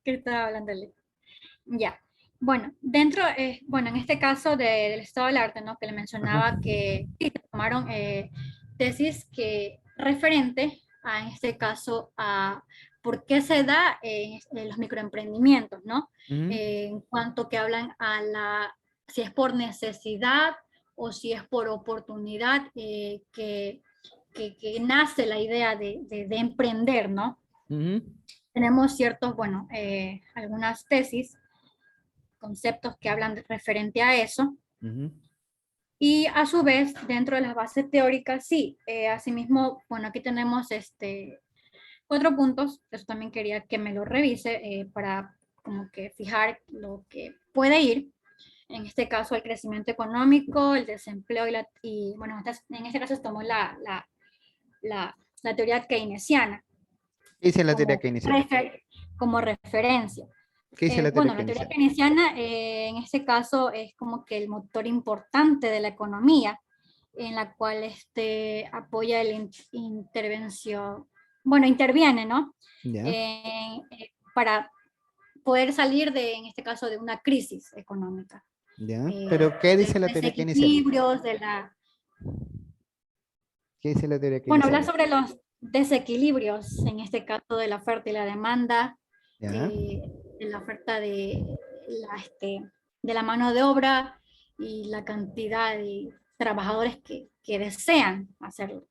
A: que estaba hablando. Ya. Bueno, bueno, en este caso del estado del arte, ¿no? Que le
B: Ajá.
A: mencionaba que sí, se tomaron tesis que referente a, en este caso, a por qué se da los microemprendimientos, ¿no?
B: Ujú,
A: En cuanto que hablan si es por necesidad o si es por oportunidad que nace la idea de emprender, ¿no?
B: ujú.
A: Tenemos ciertos, bueno, algunas tesis conceptos que hablan referente a eso.
B: Ujú.
A: Y a su vez, dentro de las bases teóricas, sí, asimismo, bueno, aquí tenemos 4 puntos, eso también quería que me lo revise para como que fijar lo que puede ir. En este caso, el crecimiento económico, el desempleo bueno, en este caso tomó la teoría keynesiana
B: ¿Qué dice la teoría
A: como,
B: keynesiana?
A: como referencia.
B: ¿Qué dice la teoría
A: Bueno, la teoría
B: keynesiana?
A: keynesiana en este caso es como que el motor importante de la economía, en la cual apoya la intervención, bueno, interviene, ¿no?
B: ¿Ya?
A: Para poder salir en este caso, de una crisis económica.
B: ¿Ya?
A: Eh,
B: Pero ¿qué
A: de
B: dice
A: los
B: la teoría keynesiana?
A: desequilibrios,
B: ¿Qué dice la teoría
A: bueno, habla
B: keynesiana?
A: sobre los desequilibrios, en este caso de la oferta y la demanda,
B: ¿Ya?
A: eh, de la oferta de la mano de obra y la cantidad de trabajadores que desean hacerlo.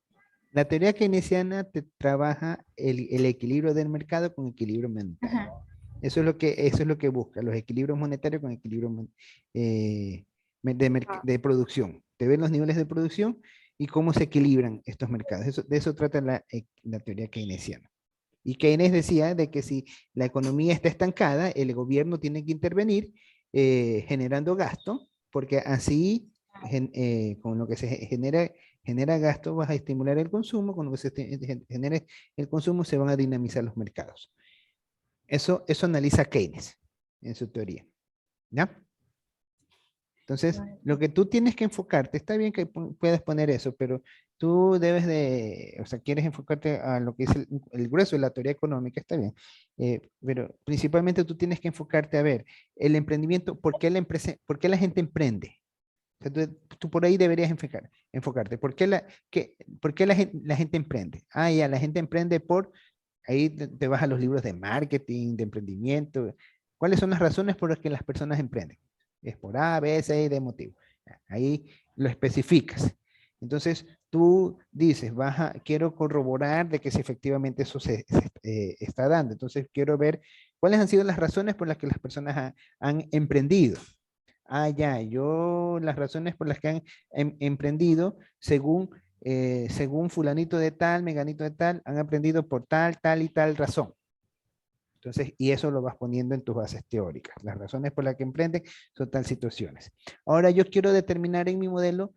B: La teoría keynesiana te trabaja el equilibrio del mercado con equilibrio monetario.
A: Ajá.
B: Eso es lo que busca, los equilibrios monetarios con equilibrio de producción. Te ven los niveles de producción y cómo se equilibran estos mercados. De eso trata la teoría keynesiana. Y Keynes decía de que si la economía está estancada, el gobierno tiene que intervenir generando gasto, porque así con lo que se genera gasto vas a estimular el consumo, con lo que se genere el consumo se van a dinamizar los mercados. Eso analiza Keynes en su teoría. ¿Ya? Entonces, lo que tú tienes que enfocarte, está bien que puedas poner eso, pero tú debes de, o sea, quieres enfocarte a lo que es el grueso de la teoría económica, está bien, pero principalmente tú tienes que enfocarte a ver el emprendimiento, por qué la gente emprende? O sea, tú por ahí deberías enfocarte. ¿Por qué la gente emprende? Ah, ya, la gente emprende ahí te vas a los libros de marketing, de emprendimiento. ¿Cuáles son las razones por las que las personas emprenden? Es por A, B, C, D motivo. Ahí lo especificas. Entonces, tú dices, quiero corroborar de que si efectivamente eso se está dando. Entonces, quiero ver cuáles han sido las razones por las que las personas han emprendido. Ah, ya, las razones por las que han emprendido, según fulanito de tal, meganito de tal, han aprendido por tal, tal y tal razón. Entonces, y eso lo vas poniendo en tus bases teóricas. Las razones por las que emprenden son tal situaciones. Ahora yo quiero determinar en mi modelo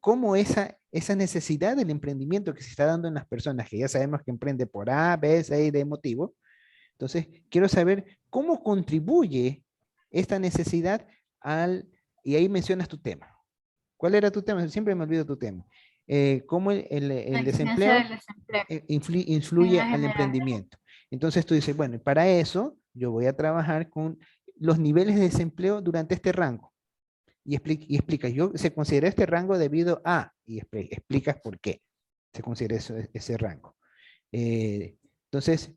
B: cómo esa necesidad del emprendimiento que se está dando en las personas, que ya sabemos que emprende por A, B, C y D motivo. Entonces, quiero saber cómo contribuye esta necesidad y ahí mencionas tu tema. ¿Cuál era tu tema? Siempre me olvido tu tema. ¿Cómo
A: La
B: el
A: incidencia
B: desempleo
A: del desempleo en
B: influye
A: la
B: al
A: general.
B: emprendimiento? Entonces tú dices, bueno, para eso yo voy a trabajar con los niveles de desempleo durante este rango. Y explicas, se considera este rango debido a, y explicas por qué se considera ese rango. Entonces,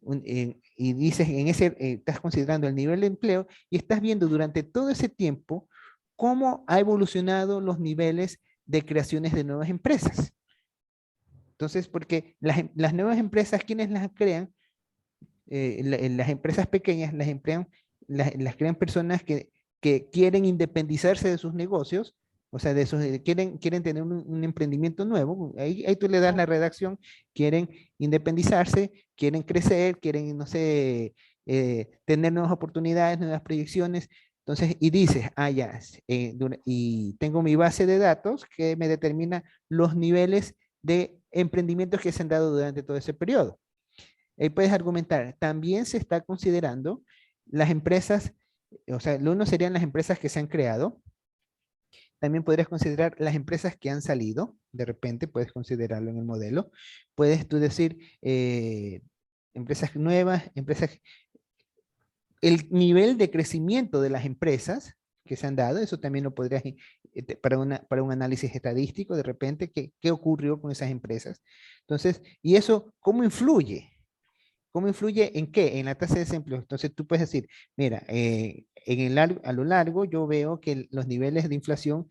B: y dices, estás considerando el nivel de empleo y estás viendo durante todo ese tiempo cómo ha evolucionado los niveles de creaciones de nuevas empresas. Entonces, porque las nuevas empresas, ¿quiénes las crean? Las empresas pequeñas las crean personas que quieren independizarse de sus negocios, o sea, quieren tener un emprendimiento nuevo. Ahí tú le das la redacción, quieren independizarse, quieren crecer, quieren, no sé, tener nuevas oportunidades, nuevas proyecciones. Entonces, y dices, ya, y tengo mi base de datos que me determina los niveles de emprendimientos que se han dado durante todo ese periodo. Puedes argumentar, también se está considerando las empresas, o sea, lo uno serían las empresas que se han creado, también podrías considerar las empresas que han salido, de repente puedes considerarlo en el modelo, puedes tú decir empresas nuevas, el nivel de crecimiento de las empresas que se han dado, eso también lo podrías, para un análisis estadístico, de repente, ¿qué ocurrió con esas empresas? Entonces, ¿y eso cómo influye? ¿Cómo influye en qué? En la tasa de desempleo. Entonces tú puedes decir, mira, a lo largo yo veo que los niveles de inflación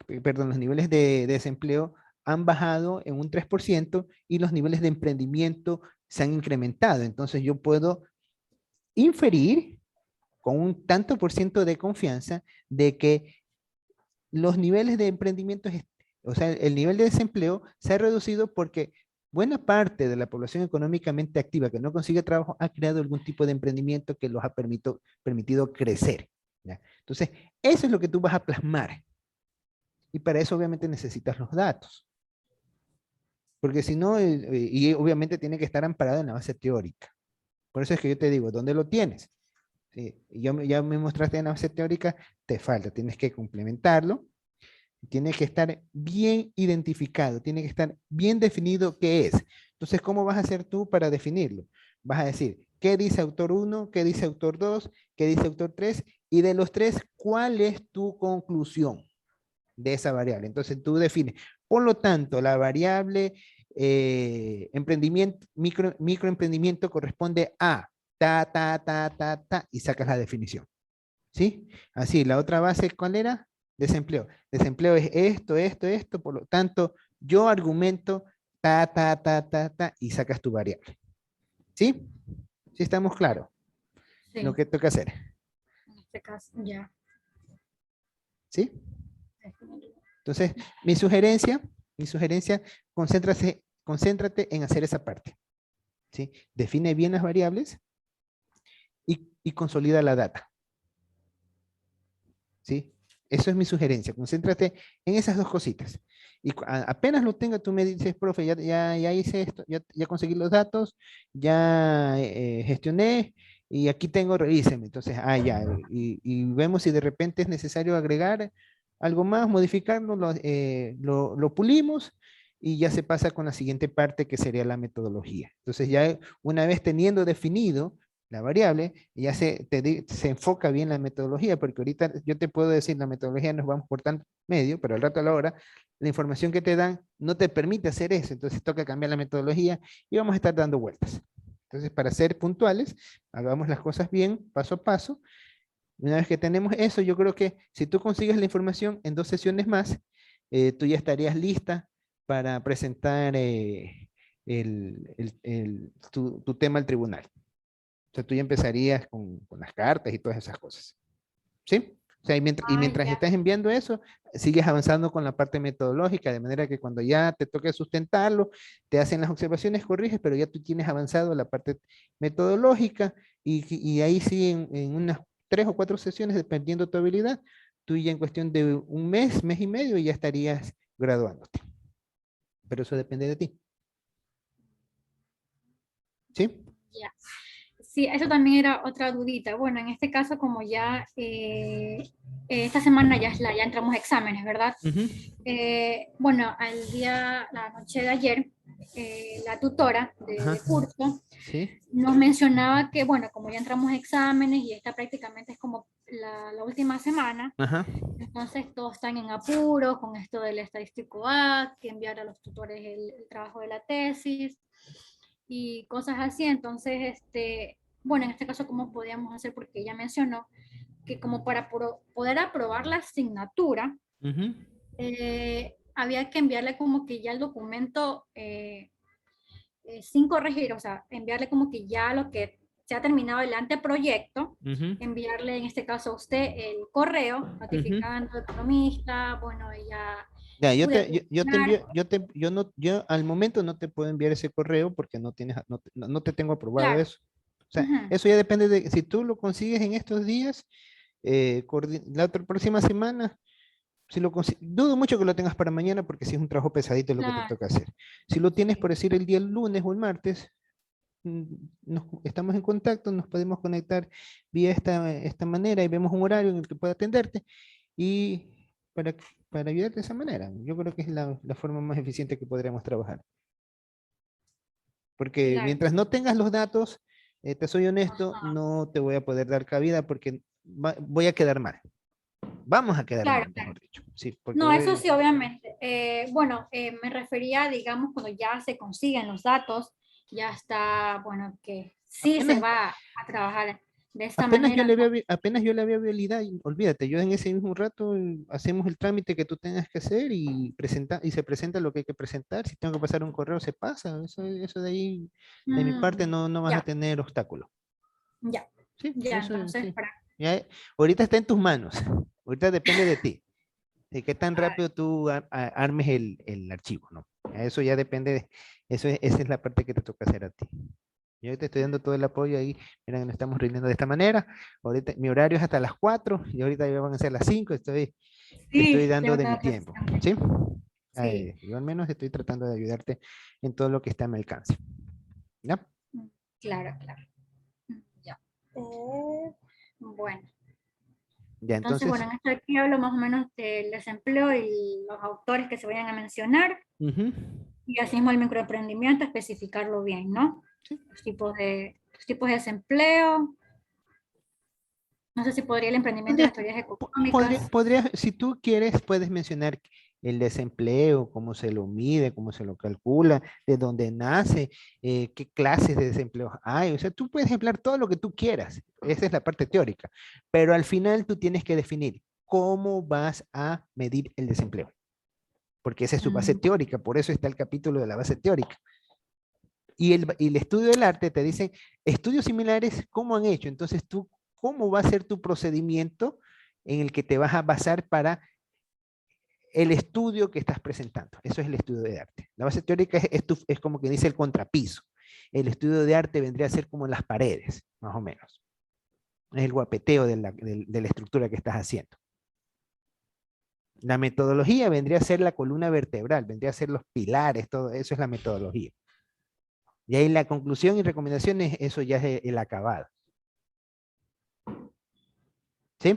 B: los niveles de desempleo han bajado en un 3% y los niveles de emprendimiento se han incrementado. Entonces yo puedo inferir con un tanto por ciento de confianza de que los niveles de emprendimiento, o sea, el nivel de desempleo se ha reducido porque buena parte de la población económicamente activa que no consigue trabajo ha creado algún tipo de emprendimiento que los ha permitido crecer. ¿Ya? Entonces, eso es lo que tú vas a plasmar. Y para eso obviamente necesitas los datos. Porque si no, y obviamente tiene que estar amparado en la base teórica. Por eso es que yo te digo, ¿dónde lo tienes? Sí, ya me mostraste en la base teórica, te falta, tienes que complementarlo, tiene que estar bien identificado, tiene que estar bien definido qué es. Entonces, ¿cómo vas a hacer tú para definirlo? Vas a decir, ¿qué dice autor uno? ¿Qué dice autor 2? ¿Qué dice autor 3? Y de los tres, ¿cuál es tu conclusión de esa variable? Entonces, tú defines. Por lo tanto, la variable emprendimiento, microemprendimiento corresponde a y sacas la definición. ¿Sí? Así, la otra base, ¿cuál era? Desempleo. Desempleo es esto, por lo tanto, yo argumento y sacas tu variable. ¿Sí? ¿Sí estamos claros? Lo
A: Sí,
B: que toca hacer.
A: en este caso, ya.
B: ¿Sí? Entonces, mi sugerencia, concéntrate en hacer esa parte. ¿Sí? Define bien las variables y consolida la data. ¿Sí? Eso es mi sugerencia. Concéntrate en esas dos cositas. Y apenas lo tenga, tú me dices, profe, ya hice esto, ya conseguí los datos, ya gestioné y aquí tengo, revíseme. Entonces, ya, y vemos si de repente es necesario agregar algo más, modificarlo, lo pulimos y ya se pasa con la siguiente parte que sería la metodología. Entonces, ya una vez teniendo definido la variable, y ya se enfoca bien la metodología, porque ahorita yo te puedo decir, la metodología nos vamos por tanto medio, pero al rato a la hora, la información que te dan no te permite hacer eso, entonces toca cambiar la metodología y vamos a estar dando vueltas. Entonces, para ser puntuales, hagamos las cosas bien, paso a paso. Una vez que tenemos eso, yo creo que si tú consigues la información en 2 sesiones más, tú ya estarías lista para presentar tu tema al tribunal. O sea, tú ya empezarías con las cartas y todas esas cosas. ¿Sí? O sea, y mientras
A: Ya.
B: estás enviando eso, sigues avanzando con la parte metodológica, de manera que cuando ya te toque sustentarlo, te hacen las observaciones, corriges, pero ya tú tienes avanzado la parte metodológica y ahí sí, en unas 3 o 4 sesiones, dependiendo de tu habilidad, tú ya en cuestión de un mes, mes y medio, ya estarías graduándote. Pero eso depende de ti. ¿Sí?
A: Ya. Sí, eso también era otra dudita. Bueno, en este caso, como ya esta semana ya entramos a exámenes, ¿verdad?
B: Ujú.
A: Bueno, la noche de ayer, la tutora
B: Ajá.
A: de curso
B: Sí.
A: nos mencionaba que, bueno, como ya entramos a exámenes y esta prácticamente es como la última semana,
B: Ajá.
A: entonces todos están en apuros con esto del estadístico A, que enviar a los tutores el trabajo de la tesis y cosas así. Entonces, bueno, en este caso, ¿cómo podíamos hacer? Porque ella mencionó que como para poder aprobar la asignatura,
B: Ujú.
A: había que enviarle como que ya el documento sin corregir, o sea, enviarle como que ya lo que se ha terminado el anteproyecto,
B: Ujú.
A: enviarle en este caso a usted el correo
B: Ujú.
A: notificando al economista, bueno, ella
B: Ya,
A: pude culminar.
B: yo al momento no te puedo enviar ese correo porque no te tengo aprobado
A: Claro.
B: eso. O sea,
A: Ujú.
B: eso ya depende de si tú lo consigues en estos días, la próxima semana, dudo mucho que lo tengas para mañana porque si es un trabajo pesadito lo que te
A: Claro,
B: toca hacer. Si lo tienes
A: sí.
B: por decir el día lunes o el martes, mm, estamos en contacto, nos podemos conectar vía esta manera y vemos un horario en el que pueda atenderte y para, para ayudarte de esa manera. Yo creo que es la forma más eficiente que podríamos trabajar. Porque
A: Claro.
B: mientras no tengas los datos, te soy honesto,
A: Ajá.
B: no te voy a poder dar cabida porque voy a quedar mal. Vamos a quedar
A: Claro,
B: mal,
A: claro.
B: mejor dicho. Sí, porque
A: No, eso sí, obviamente. Bueno, me refería, digamos, cuando ya se consiguen los datos, ya está, bueno, que sí se
B: apenas,
A: va a trabajar de esta
B: apenas yo
A: manera.
B: le veo, apenas yo le veo habilidad, olvídate, yo en ese mismo rato hacemos el trámite que tú tengas que hacer y se presenta lo que hay que presentar. Si tengo que pasar un correo, se pasa. Eso de ahí, de mi parte, no vas a
A: Ya,
B: tener obstáculo.
A: ya,
B: Sí,
A: ya,
B: eso
A: entonces,
B: sí. Ya, ahorita está en tus manos. Ahorita depende de ti. de qué tan
A: Ah,
B: rápido tú armes el archivo, ¿no? Eso ya depende, esa es la parte que te toca hacer a ti. Yo te estoy dando todo el apoyo ahí, mira, nos estamos rindiendo de esta manera. Ahorita mi horario es hasta las 4 y ahorita ya van a ser las 5. Te estoy
A: sí,
B: dando
A: tengo
B: de mi
A: clases
B: tiempo,
A: también.
B: ¿sí?
A: Sí.
B: Yo al menos estoy tratando de ayudarte en todo lo que está a mi alcance, ¿ya?
A: Claro, claro. Ya. Bueno,
B: Ya,
A: entonces, bueno,
B: entonces,
A: en este aquí hablo más o menos del desempleo y los autores que se vayan a mencionar,
B: ujú,
A: y así mismo el microemprendimiento, especificarlo bien, ¿no?
B: sí.
A: Los tipos de desempleo, no sé si podría el emprendimiento y
B: Podrías,
A: las teorías económicas.
B: si tú quieres, puedes mencionar el desempleo, cómo se lo mide, cómo se lo calcula, de dónde nace, qué clases de desempleo hay. O sea, tú puedes emplear todo lo que tú quieras. Esa es la parte teórica. Pero al final tú tienes que definir cómo vas a medir el desempleo. Porque esa es su base
A: Mm,
B: teórica, por eso está el capítulo de la base teórica. Y el estudio del arte te dice, estudios similares, ¿cómo han hecho? Entonces tú, ¿cómo va a ser tu procedimiento en el que te vas a basar para el estudio que estás presentando? Eso es el estudio de arte. La base teórica es como que dice el contrapiso. El estudio de arte vendría a ser como las paredes, más o menos. Es el guapeteo de la estructura que estás haciendo. La metodología vendría a ser la columna vertebral, vendría a ser los pilares, todo eso es la metodología. Y ahí la conclusión y recomendaciones, eso ya es el acabado. ¿Sí?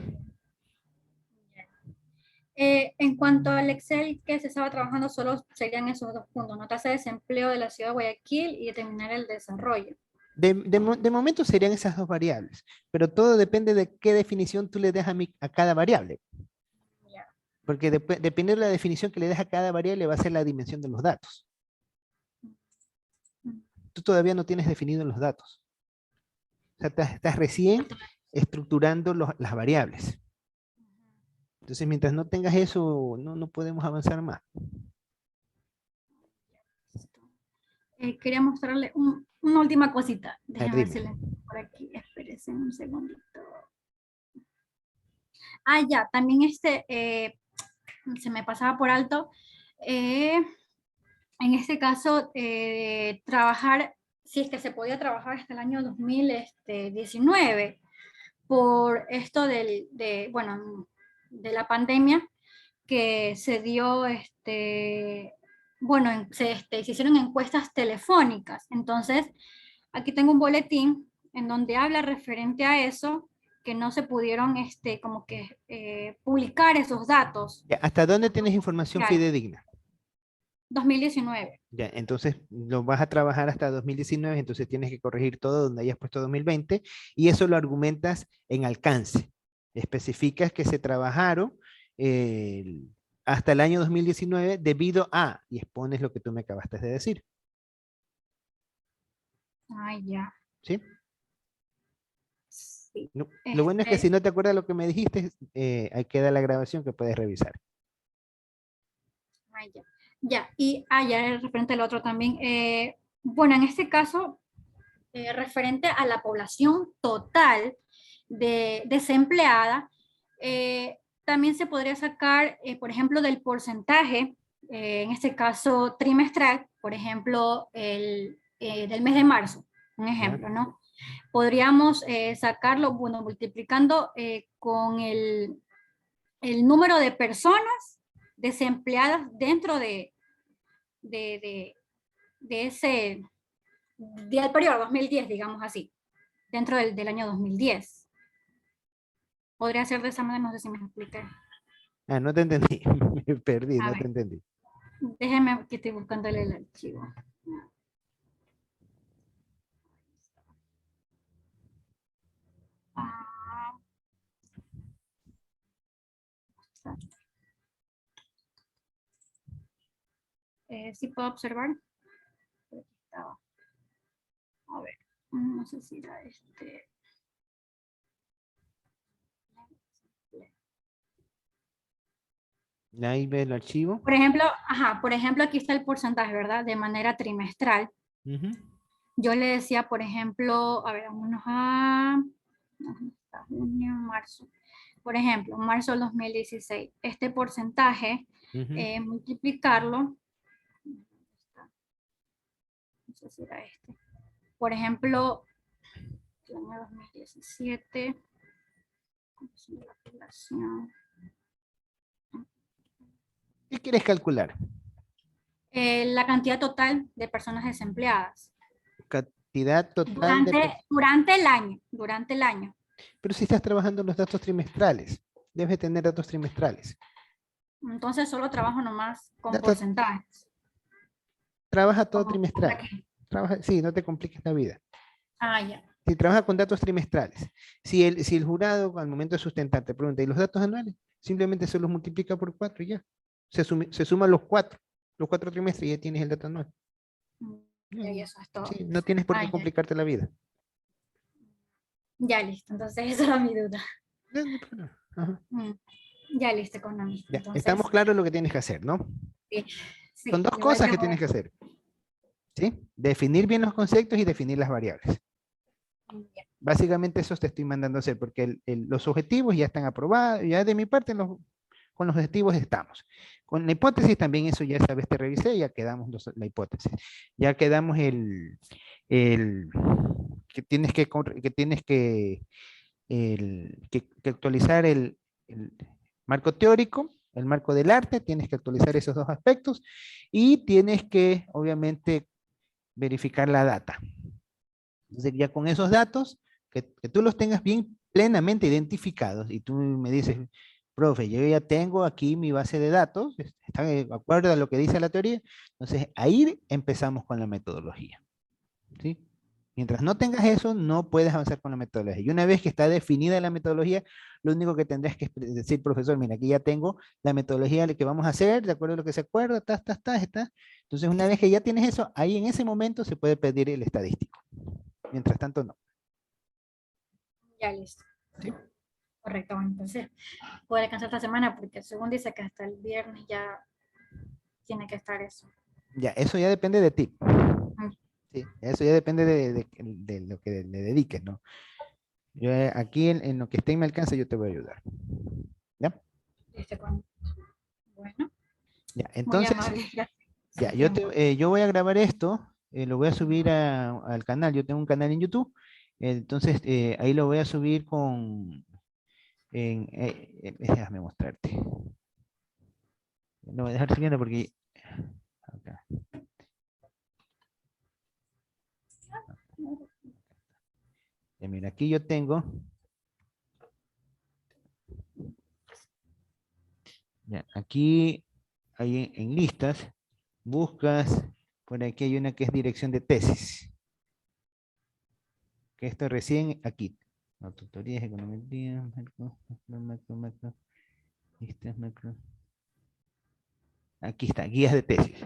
A: en cuanto al Excel que se estaba trabajando, solo serían esos dos puntos, ¿no? Tasa de desempleo de la ciudad de Guayaquil y determinar el desarrollo.
B: De momento serían esas dos variables, pero todo depende de qué definición tú le des a cada variable,
A: Ya.
B: porque dependiendo de la definición que le des a cada variable va a ser la dimensión de los datos. Tú todavía no tienes definido los datos, o sea, estás recién estructurando las variables. Entonces, mientras no tengas eso, no podemos avanzar más.
A: Quería mostrarle una última cosita.
B: A ver,
A: Déjenme ver
B: dime.
A: si la encuentro por aquí. Espérense un segundito. Ah, ya, también se me pasaba por alto. eh, en este caso, trabajar, si es que se podía trabajar hasta el año 2019, por esto bueno, de la pandemia que se dio, bueno, se hicieron encuestas telefónicas. Entonces, aquí tengo un boletín en donde habla referente a eso, que no se pudieron, como que publicar esos datos.
B: Ya, ¿hasta dónde tienes información
A: Real,
B: fidedigna?
A: 2019.
B: Ya, entonces lo vas a trabajar hasta 2019, entonces tienes que corregir todo donde hayas puesto 2020 y eso lo argumentas en alcance. Especificas que se trabajaron eh, hasta el año 2019 debido a, y expones lo que tú me acabaste de decir,
A: Ay, ya.
B: ¿sí?
A: Sí.
B: Lo bueno es que si
A: Este,
B: no te acuerdas lo que me dijiste, ahí queda la grabación que puedes revisar.
A: ay, ya. Ya, y ya referente al otro también. Bueno, en este caso, referente a la población total desempleada, también se podría sacar, por ejemplo, del porcentaje, en este caso trimestral, por ejemplo, del mes de marzo, un
B: ¿Ya?
A: ejemplo, ¿no? Podríamos sacarlo, bueno, multiplicando con el número de personas desempleadas dentro de, de, de ese, del periodo 2010, digamos así, dentro del año 2010. Podría ser de esa manera, no sé si me expliqué.
B: Ah, no te entendí, me perdí,
A: A
B: no te
A: ver,
B: entendí.
A: déjeme que estoy buscándole el archivo. Ah, sí puedo observar. Aquí estaba. A ver, no sé si era
B: Ahí ve el archivo.
A: Por ejemplo, ajá, por ejemplo, aquí está el porcentaje, ¿verdad? De manera trimestral.
B: Ujú.
A: Yo le decía, por ejemplo, a ver, vámonos a junio, marzo. por ejemplo, marzo del 2016, este porcentaje,
B: Ujú.
A: multiplicarlo, no sé si era este, por ejemplo, el año 2017, la población,
B: ¿Qué quieres calcular?
A: la cantidad total de personas desempleadas
B: Cantidad total de personas.
A: durante el año.
B: Pero si estás trabajando los datos trimestrales, debes tener datos trimestrales.
A: Entonces solo trabajo nomás con
B: Datos,
A: porcentajes.
B: trabaja todo
A: Como
B: trimestral.
A: aquí.
B: Trabaja, sí, no te compliques la vida.
A: Ah, ya.
B: Si trabaja con datos trimestrales, si el jurado al momento de sustentar te pregunta, ¿y los datos anuales? Simplemente se los multiplica por 4 y ya. Se suman los cuatro trimestres y ya tienes el dato anual.
A: Ya, y
B: Mm,
A: eso es todo.
B: sí, no tienes por
A: Ah,
B: qué
A: ya.
B: complicarte la vida.
A: Ya listo. Entonces esa era mi duda.
B: No, no hay problema. Ajá.
A: Mm, Ya listo, economista.
B: Ya, estamos
A: Entonces,
B: claros lo que tienes que hacer, ¿no?
A: sí,
B: Son
A: sí,
B: dos
A: yo voy a
B: cosas que tienes
A: grabar.
B: que hacer, ¿sí? Definir bien los conceptos y definir las variables.
A: Ya.
B: Básicamente eso te estoy mandando a hacer, porque los objetivos ya están aprobados, ya de mi parte con los objetivos estamos. Con la hipótesis también eso ya esta vez te revisé, ya quedamos la hipótesis. Ya quedamos el que tienes que actualizar el marco teórico, el marco del arte, tienes que actualizar esos dos aspectos y tienes que, obviamente, verificar la data. Entonces, ya con esos datos, que tú los tengas bien plenamente identificados y tú me dices, profe, yo ya tengo aquí mi base de datos, está de acuerdo a lo que dice la teoría, entonces ahí empezamos con la metodología, ¿sí? Mientras no tengas eso, no puedes avanzar con la metodología. Y una vez que está definida la metodología, lo único que tendrás que decir, profesor, mira, aquí ya tengo la metodología que vamos a hacer, de acuerdo a lo que se acuerda, está. Entonces, una vez que ya tienes eso, ahí en ese momento se puede pedir el estadístico. Mientras tanto, no.
A: Ya listo.
B: ¿Sí?
A: Correcto. Bueno, entonces, puedo alcanzar esta semana porque según dice que hasta el viernes ya tiene que estar eso.
B: Ya, eso ya depende de ti.
A: Mm,
B: Sí, eso ya depende de lo que le dediques, ¿no? Yo aquí en lo que esté en mi alcance, yo te voy a ayudar. ¿Ya?
A: Listo, con... Bueno,
B: Ya,
A: muy
B: entonces,
A: amable. Gracias por
B: ya,
A: su tiempo.
B: yo voy a grabar esto, lo voy a subir al canal. Yo tengo un canal en YouTube, entonces ahí lo voy a subir déjame mostrarte. Lo voy a dejar subiendo porque acá. Mira, aquí yo tengo, ya, aquí hay en listas, buscas, por aquí hay una que es dirección de tesis, que esto recién aquí. No, tutorías, econometría, macro, listas, macro. Aquí está, guías de tesis.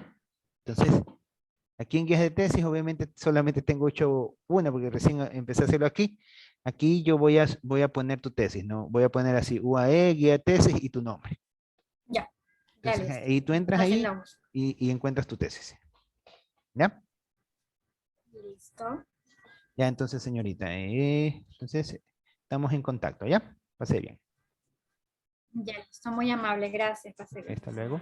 B: Entonces, aquí en guías de tesis, obviamente solamente tengo hecho una, porque recién empecé a hacerlo aquí. Aquí yo voy a poner tu tesis, ¿no? Voy a poner así, UAE, guía de tesis y tu nombre.
A: Ya, ya
B: Entonces,
A: listo.
B: ahí tú entras
A: Así
B: ahí
A: la uso.
B: y encuentras tu tesis. ¿Ya?
A: Listo.
B: Ya, entonces, señorita, entonces, estamos en contacto, ¿ya? Pase bien.
A: Ya listo. Muy amable. Gracias. Pase
B: Ok,
A: bien.
B: hasta luego.